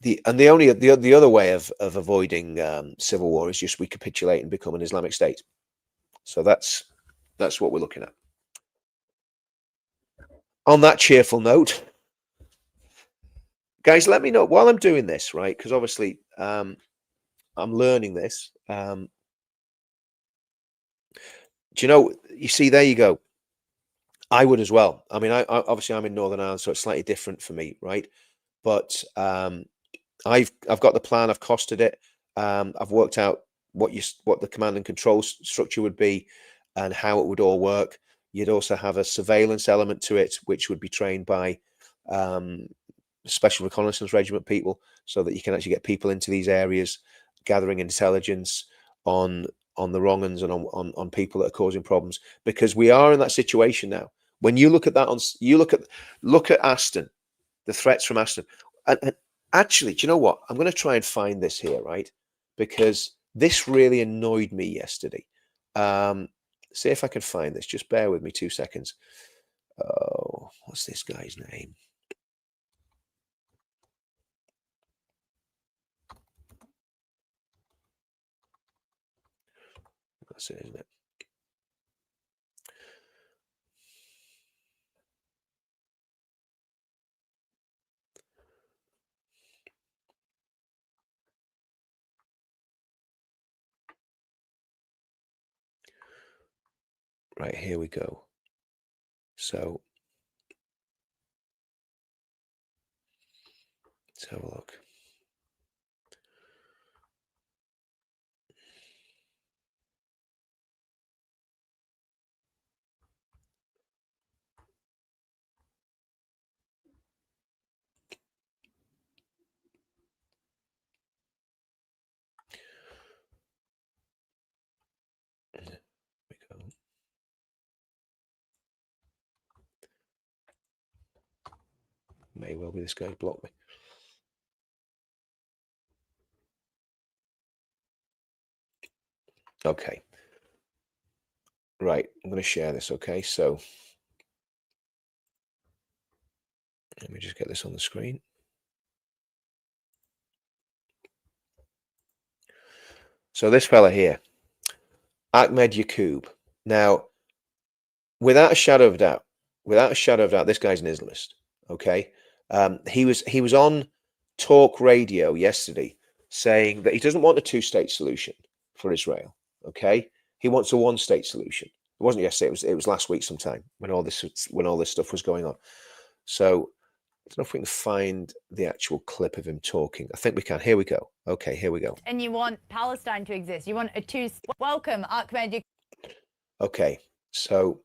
the other way of avoiding civil war is just we capitulate and become an Islamic State. So that's what we're looking at. On that cheerful note, guys, let me know while I'm doing this, right? Because obviously I'm learning this. Do you know, you see, there you go. I would as well. I mean, I obviously I'm in Northern Ireland, so it's slightly different for me, right? But I've got the plan. I've costed it. I've worked out what the command and control structure would be, and how it would all work. You'd also have a surveillance element to it, which would be trained by special reconnaissance regiment people, so that you can actually get people into these areas, gathering intelligence on the wrong uns and on people that are causing problems. Because we are in that situation now. When you look at that, look at Aston, the threats from Aston, and actually, do you know what? I'm going to try and find this here, right? Because this really annoyed me yesterday. See if I can find this. Just bear with me 2 seconds. Oh, what's this guy's name? That's it, isn't it? Right, here we go. So let's have a look. There we go. May well be this guy blocked me. Okay. Right, I'm going to share this, okay? So let me just get this on the screen. So this fella here, Ahmed Yaqub. Now, without a shadow of doubt, this guy's an Islamist, okay? He was on talk radio yesterday saying that he doesn't want a two-state solution for Israel, okay? He wants a one-state solution. It wasn't yesterday, it was last week sometime when all this stuff was going on. So I don't know if we can find the actual clip of him talking. I think we can. Here we go. Okay, here we go. And you want Palestine to exist. You want a two. Welcome, Ahmed. Okay, so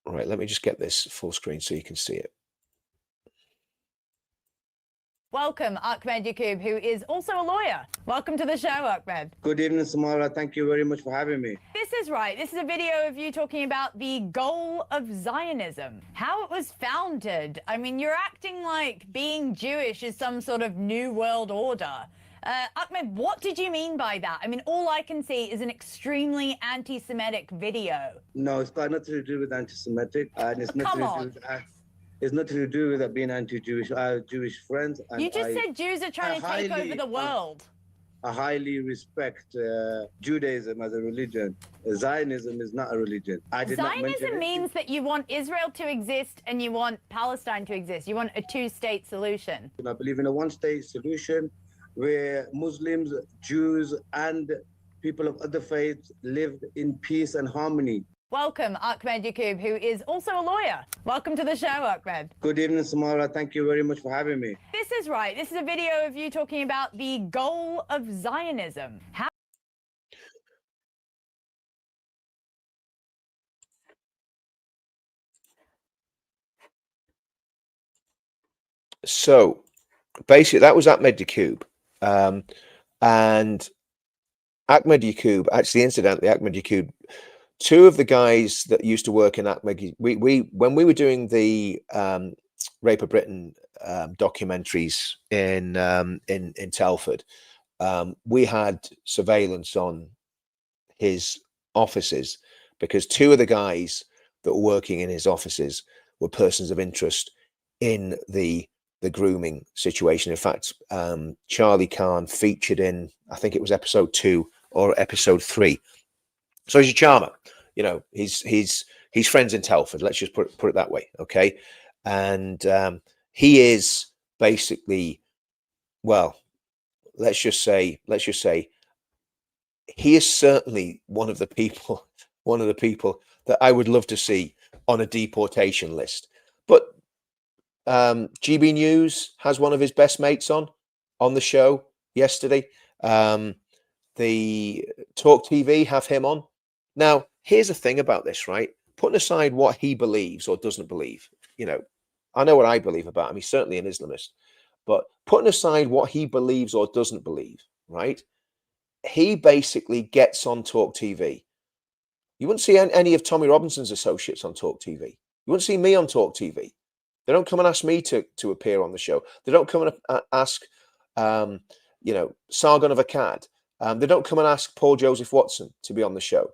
right, let me just get this full screen so you can see it. Welcome, Ahmed Yaqub, who is also a lawyer. Welcome to the show, Ahmed. Good evening, Samara. Thank you very much for having me. This is right. This is a video of you talking about the goal of Zionism, how it was founded. I mean, you're acting like being Jewish is some sort of new world order. Ahmed, what did you mean by that? I mean, all I can see is an extremely anti-Semitic video. No, it's got nothing to do with anti-Semitic, and it's nothing to do with it's nothing to do with being anti-Jewish. I have Jewish friends. And you just said Jews are trying to take over the world. I highly respect Judaism as a religion. Zionism is not a religion. Zionism means that you want Israel to exist and you want Palestine to exist. You want a two-state solution. I believe in a one-state solution where Muslims, Jews, and people of other faiths lived in peace and harmony. Welcome, Ahmed Yaqub, who is also a lawyer. Welcome to the show, Ahmed. Good evening, Samara. Thank you very much for having me. This is right. This is a video of you talking about the goal of Zionism. How So basically, that was Ahmed Yakub, and Ahmed Yakub. Actually, incidentally, Ahmed Yakub. Two of the guys that used to work in Ahmed, we when we were doing the Rape of Britain documentaries in Telford, we had surveillance on his offices because two of the guys that were working in his offices were persons of interest in the grooming situation. In fact, Charlie Khan featured in, I think it was episode 2 or episode 3. So he's a charmer, you know. He's friends in Telford. Let's just put it that way, okay? And he is basically, well, let's just say he is certainly one of the people that I would love to see on a deportation list. But GB News has one of his best mates on the show yesterday. The Talk TV have him on. Now, here's the thing about this, right? Putting aside what he believes or doesn't believe, you know, I know what I believe about him. He's certainly an Islamist. But putting aside what he believes or doesn't believe, right? He basically gets on Talk TV. You wouldn't see any of Tommy Robinson's associates on Talk TV. You wouldn't see me on Talk TV. They don't come and ask me to appear on the show. They don't come and ask, you know, Sargon of Akkad. They don't come and ask Paul Joseph Watson to be on the show.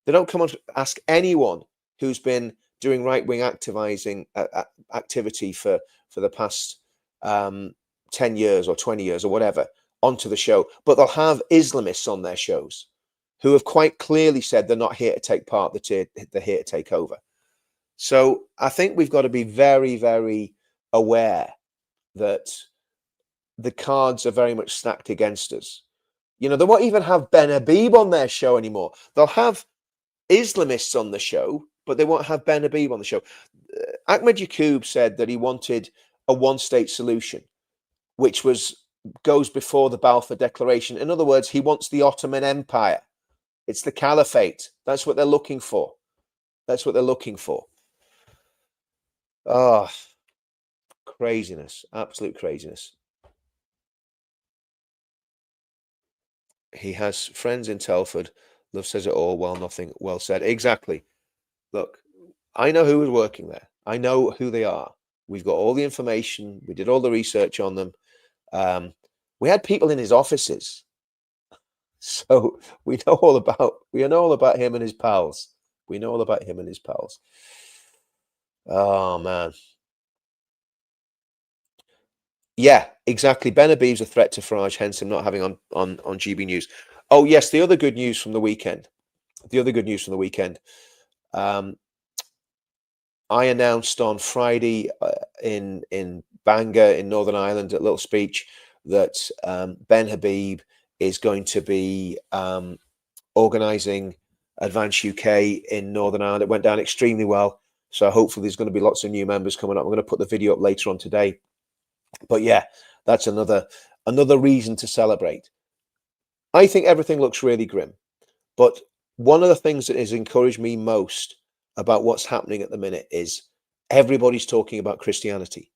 They don't come and ask anyone who's been doing right-wing activity for the past 10 years or 20 years or whatever onto the show. But they'll have Islamists on their shows who have quite clearly said they're not here to take part, they're here to take over. So I think we've got to be very, very aware that the cards are very much stacked against us. You know, they won't even have Ben Habib on their show anymore. They'll have Islamists on the show, but they won't have Ben Habib on the show. Ahmed Yakub said that he wanted a one-state solution, which goes before the Balfour Declaration. In other words, he wants the Ottoman Empire. It's the caliphate. That's what they're looking for. That's what they're looking for. Oh, craziness. Absolute craziness. He has friends in Telford. Love says it all. Well, nothing well said. Exactly. Look, I know who is working there. I know who they are. We've got all the information. We did all the research on them. We had people in his offices. So we know all about him and his pals. We know all about him and his pals. Oh, man. Yeah, exactly. Ben Habib's a threat to Farage, hence him not having on GB News. Oh, yes, the other good news from the weekend. I announced on Friday in Bangor in Northern Ireland, a little speech, that Ben Habib is going to be organising Advance UK in Northern Ireland. It went down extremely well. So hopefully there's going to be lots of new members coming up. I'm going to put the video up later on today. But yeah, that's another reason to celebrate. I think everything looks really grim. But one of the things that has encouraged me most about what's happening at the minute is everybody's talking about Christianity.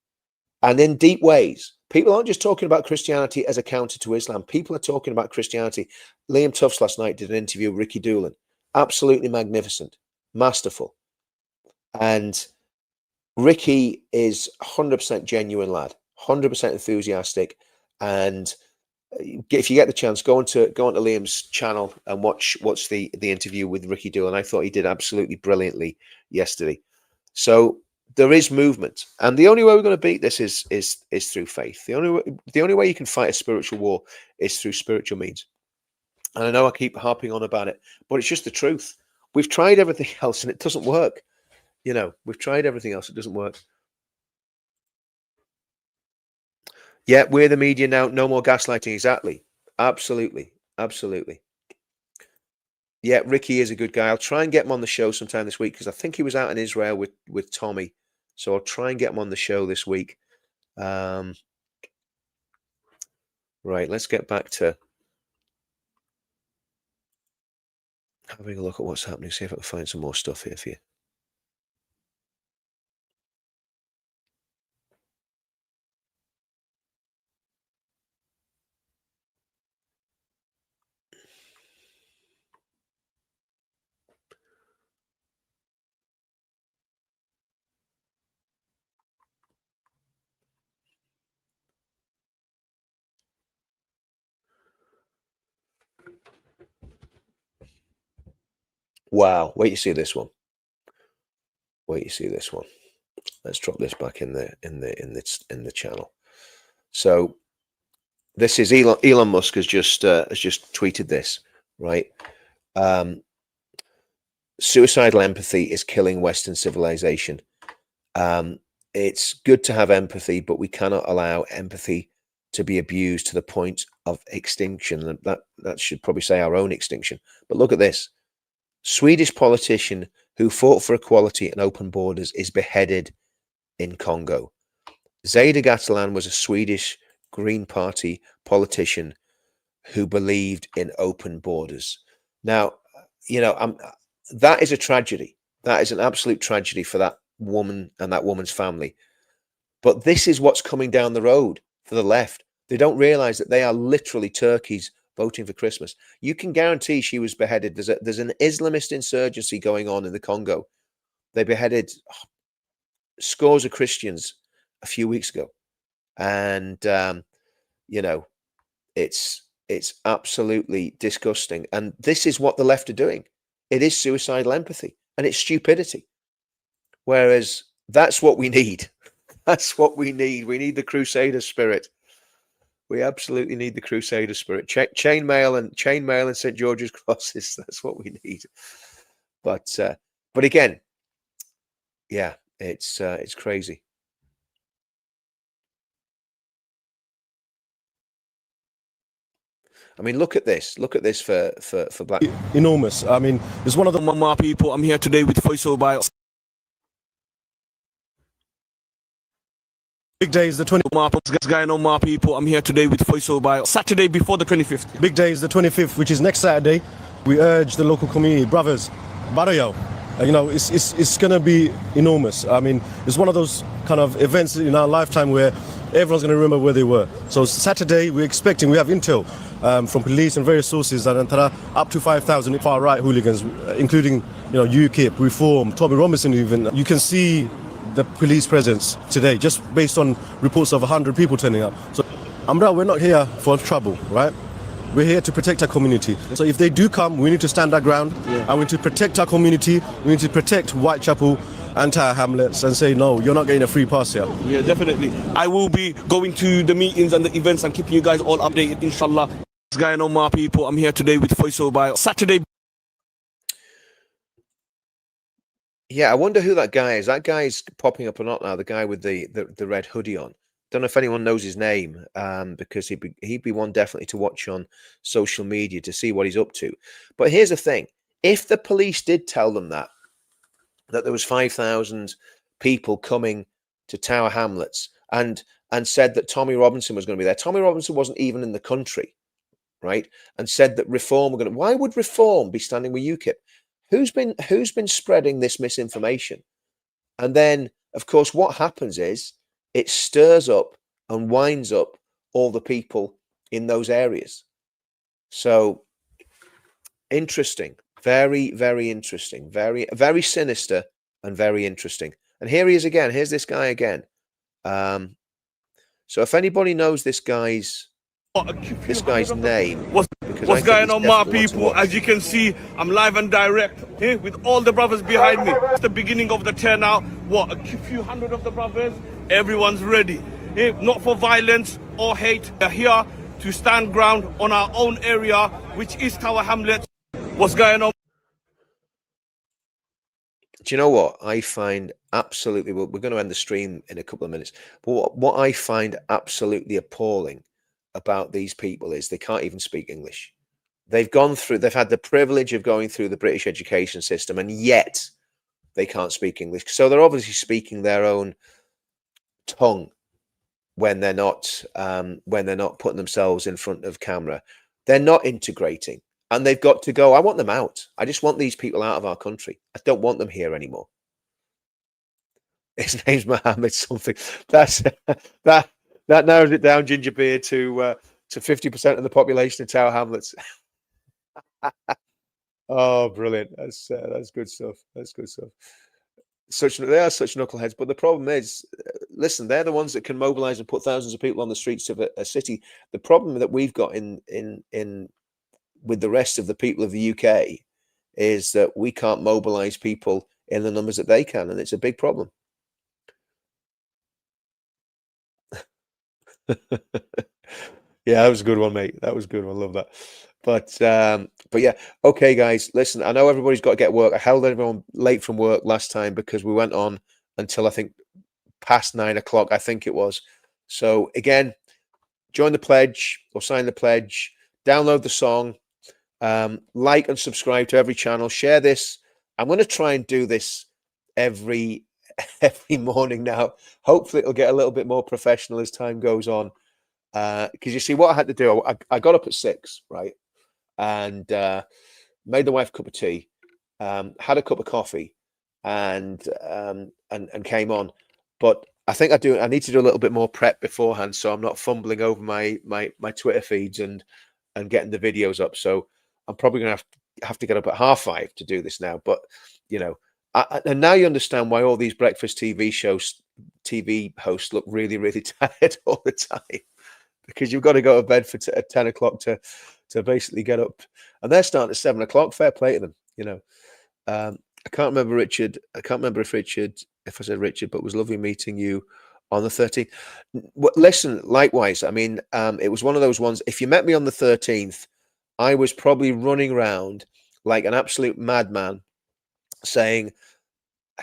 And in deep ways. People aren't just talking about Christianity as a counter to Islam. People are talking about Christianity. Liam Tufts last night did an interview with Ricky Doolan. Absolutely magnificent. Masterful. And Ricky is 100% genuine lad. 100% enthusiastic. And if you get the chance, go onto Liam's channel and watch the interview with Ricky Doolan. I thought he did absolutely brilliantly yesterday. So there is movement, and the only way we're going to beat this is through faith. The only way you can fight a spiritual war is through spiritual means. And I know I keep harping on about it, but it's just the truth. We've tried everything else and it doesn't work. You know, we've tried everything else, it doesn't work. Yeah, we're the media now. No more gaslighting. Exactly. Absolutely. Absolutely. Yeah, Ricky is a good guy. I'll try and get him on the show sometime this week because I think he was out in Israel with Tommy. So I'll try and get him on the show this week. Right, let's get back to having a look at what's happening. See if I can find some more stuff here for you. Wow. Wait, you see this one. Wait, you see this one. Let's drop this back in the channel. So this is Elon Musk has just tweeted this, right? Suicidal empathy is killing Western civilization. It's good to have empathy, but we cannot allow empathy to be abused to the point of extinction. And that should probably say our own extinction. But look at this. Swedish politician who fought for equality and open borders is beheaded in Congo. Zaida Catalan was a Swedish Green Party politician who believed in open borders. Now, that is a tragedy. That is an absolute tragedy for that woman and that woman's family. But this is what's coming down the road for the left. They don't realize that they are literally turkeys voting for Christmas. You can guarantee she was beheaded. There's an Islamist insurgency going on in the Congo. They beheaded scores of Christians a few weeks ago. And, it's absolutely disgusting. And this is what the left are doing. It is suicidal empathy and it's stupidity. Whereas that's what we need. That's what we need. We need the Crusader spirit. We absolutely need the Crusader spirit. Chainmail and St. George's crosses. That's what we need. But again, yeah, it's crazy. I mean, look at this. Look at this for black. Enormous. I mean, it's one of the Mama people. I'm here today with Faisal by. Big day is the 20th. Guy no more people. I'm here today with Faisal by Saturday before the 25th. Big day is the 25th, which is next Saturday. We urge the local community, brothers, Barayo. It's going to be enormous. I mean, it's one of those kind of events in our lifetime where everyone's going to remember where they were. So Saturday, we have intel from police and various sources that up to 5,000 far-right hooligans, including UKIP, Reform, Tommy Robinson even. You can see the police presence today, just based on reports of 100 people turning up. So, Amra, we're not here for trouble, right? We're here to protect our community. So if they do come, we need to stand our ground, and we need to protect our community. We need to protect Whitechapel and Tower Hamlets and say, no, you're not getting a free pass here. Yeah, definitely. I will be going to the meetings and the events and keeping you guys all updated, inshallah. This guy no more people. I'm here today with Faisal by Saturday. Yeah, I wonder who that guy is. That guy's popping up or not now, the guy with the red hoodie on. Don't know if anyone knows his name, because he'd be one definitely to watch on social media to see what he's up to. But here's the thing. If the police did tell them that there was 5,000 people coming to Tower Hamlets and said that Tommy Robinson was going to be there. Tommy Robinson wasn't even in the country, right? And said that Reform were going to... Why would Reform be standing with UKIP? Who's been spreading this misinformation? And then, of course, what happens is it stirs up and winds up all the people in those areas. So interesting, very, very interesting, very, very sinister and very interesting. And here he is again. Here's this guy again. So if anybody knows this guy's name, what's going on, my people? As you can see, I'm live and direct here with all the brothers behind me. It's the beginning of the turnout. What, a few hundred of the brothers? Everyone's ready. Here, not for violence or hate. They're here to stand ground on our own area, which is Tower Hamlets. What's going on? Do you know what I find absolutely... We're going to end the stream in a couple of minutes. But what I find absolutely appalling about these people is they can't even speak English. They've had the privilege of going through the British education system, and yet they can't speak English. So they're obviously speaking their own tongue when they're not putting themselves in front of camera. They're not integrating, and they've got to go. I want them out. I just want these people out of our country. I don't want them here anymore. His name's Mohammed something. That narrows it down, Ginger Beard, to 50% of the population of Tower Hamlets. Oh, brilliant! That's good stuff. That's good stuff. They are such knuckleheads. But the problem is, listen, they're the ones that can mobilize and put thousands of people on the streets of a city. The problem that we've got in with the rest of the people of the UK is that we can't mobilize people in the numbers that they can, and it's a big problem. Yeah, that was a good one, mate. That was a good one. I love that. But yeah, okay, guys, listen, I know everybody's got to get work. I held everyone late from work last time because we went on until I think past 9 o'clock, I think it was. So again, join the pledge or sign the pledge, download the song, like and subscribe to every channel, share this. I'm going to try and do this every morning now. Hopefully it'll get a little bit more professional as time goes on. Because you see what I had to do, I got up at 6, right? And made the wife a cup of tea, had a cup of coffee, and came on. But I think I need to do a little bit more prep beforehand, so I'm not fumbling over my Twitter feeds and getting the videos up. So I'm probably gonna have to get up at 5:30 to do this now. But you know, and now you understand why all these breakfast TV hosts look really, really tired all the time, because you've got to go to bed at 10 o'clock to basically get up, and they're starting at 7 o'clock. Fair play to them, you know. I can't remember Richard. I can't remember if I said Richard, but it was lovely meeting you on the 13th. Listen, likewise. I mean, it was one of those ones. If you met me on the 13th, I was probably running around like an absolute madman, saying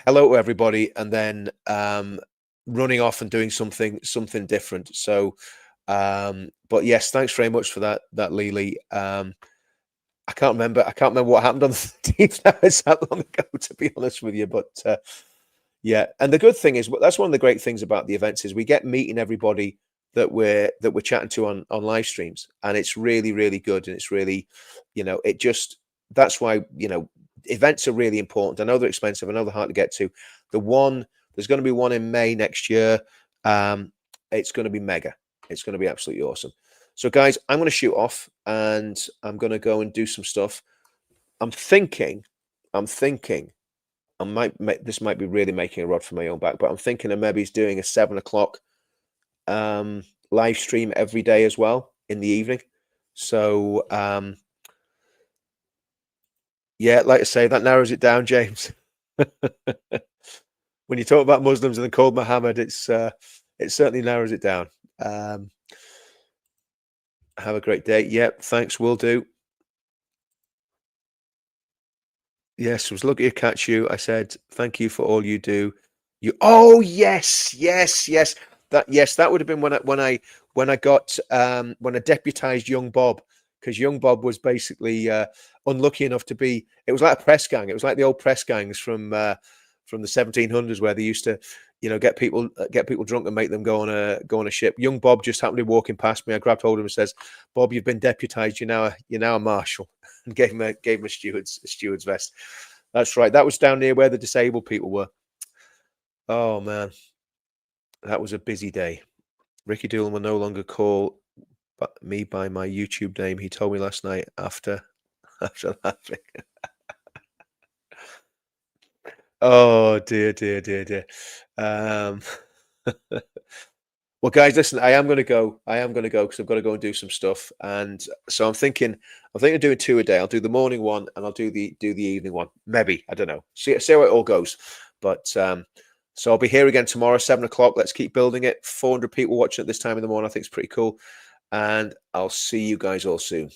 hello to everybody, and then running off and doing something different. So, but yes, thanks very much for that, Lily. I can't remember what happened on the 13th. Now it's that long ago, to be honest with you. But yeah, and the good thing is, that's one of the great things about the events is we get meeting everybody that we're chatting to on live streams, and it's really, really good. And it's really, you know, that's why, you know, events are really important. I know they're expensive. I know they're hard to get to. There's going to be one in May next year. It's going to be mega. It's going to be absolutely awesome. So guys, I'm going to shoot off and I'm going to go and do some stuff. I'm thinking this might be really making a rod for my own back, but I'm thinking of maybe doing a 7 o'clock live stream every day as well in the evening. So yeah, like I say, that narrows it down, James. When you talk about Muslims and the called Muhammad, it certainly narrows it down. Have a great day. Yep, thanks, will do. Yes, it was lucky to catch you. I said, thank you for all you do. Oh, yes. That would have been when I deputized Young Bob, because Young Bob was basically unlucky enough to be, it was like a press gang. It was like the old press gangs from the 1700s, where they used to, you know, get people drunk and make them go on a ship. Young Bob just happened to be walking past me. I grabbed hold of him and says, "Bob, you've been deputized. You're now a marshal," and gave him a steward's vest. That's right. That was down near where the disabled people were. Oh man, that was a busy day. Ricky Doolan will no longer call me by my YouTube name. He told me last night after laughing. Oh dear. Well, guys, listen, I am going to go because I've got to go and do some stuff. And so I'm thinking of doing 2 a day. I'll do the morning one and I'll do the evening one. Maybe, I don't know. See how it all goes. But so I'll be here again tomorrow, 7 o'clock. Let's keep building it. 400 people watching at this time in the morning. I think it's pretty cool. And I'll see you guys all soon.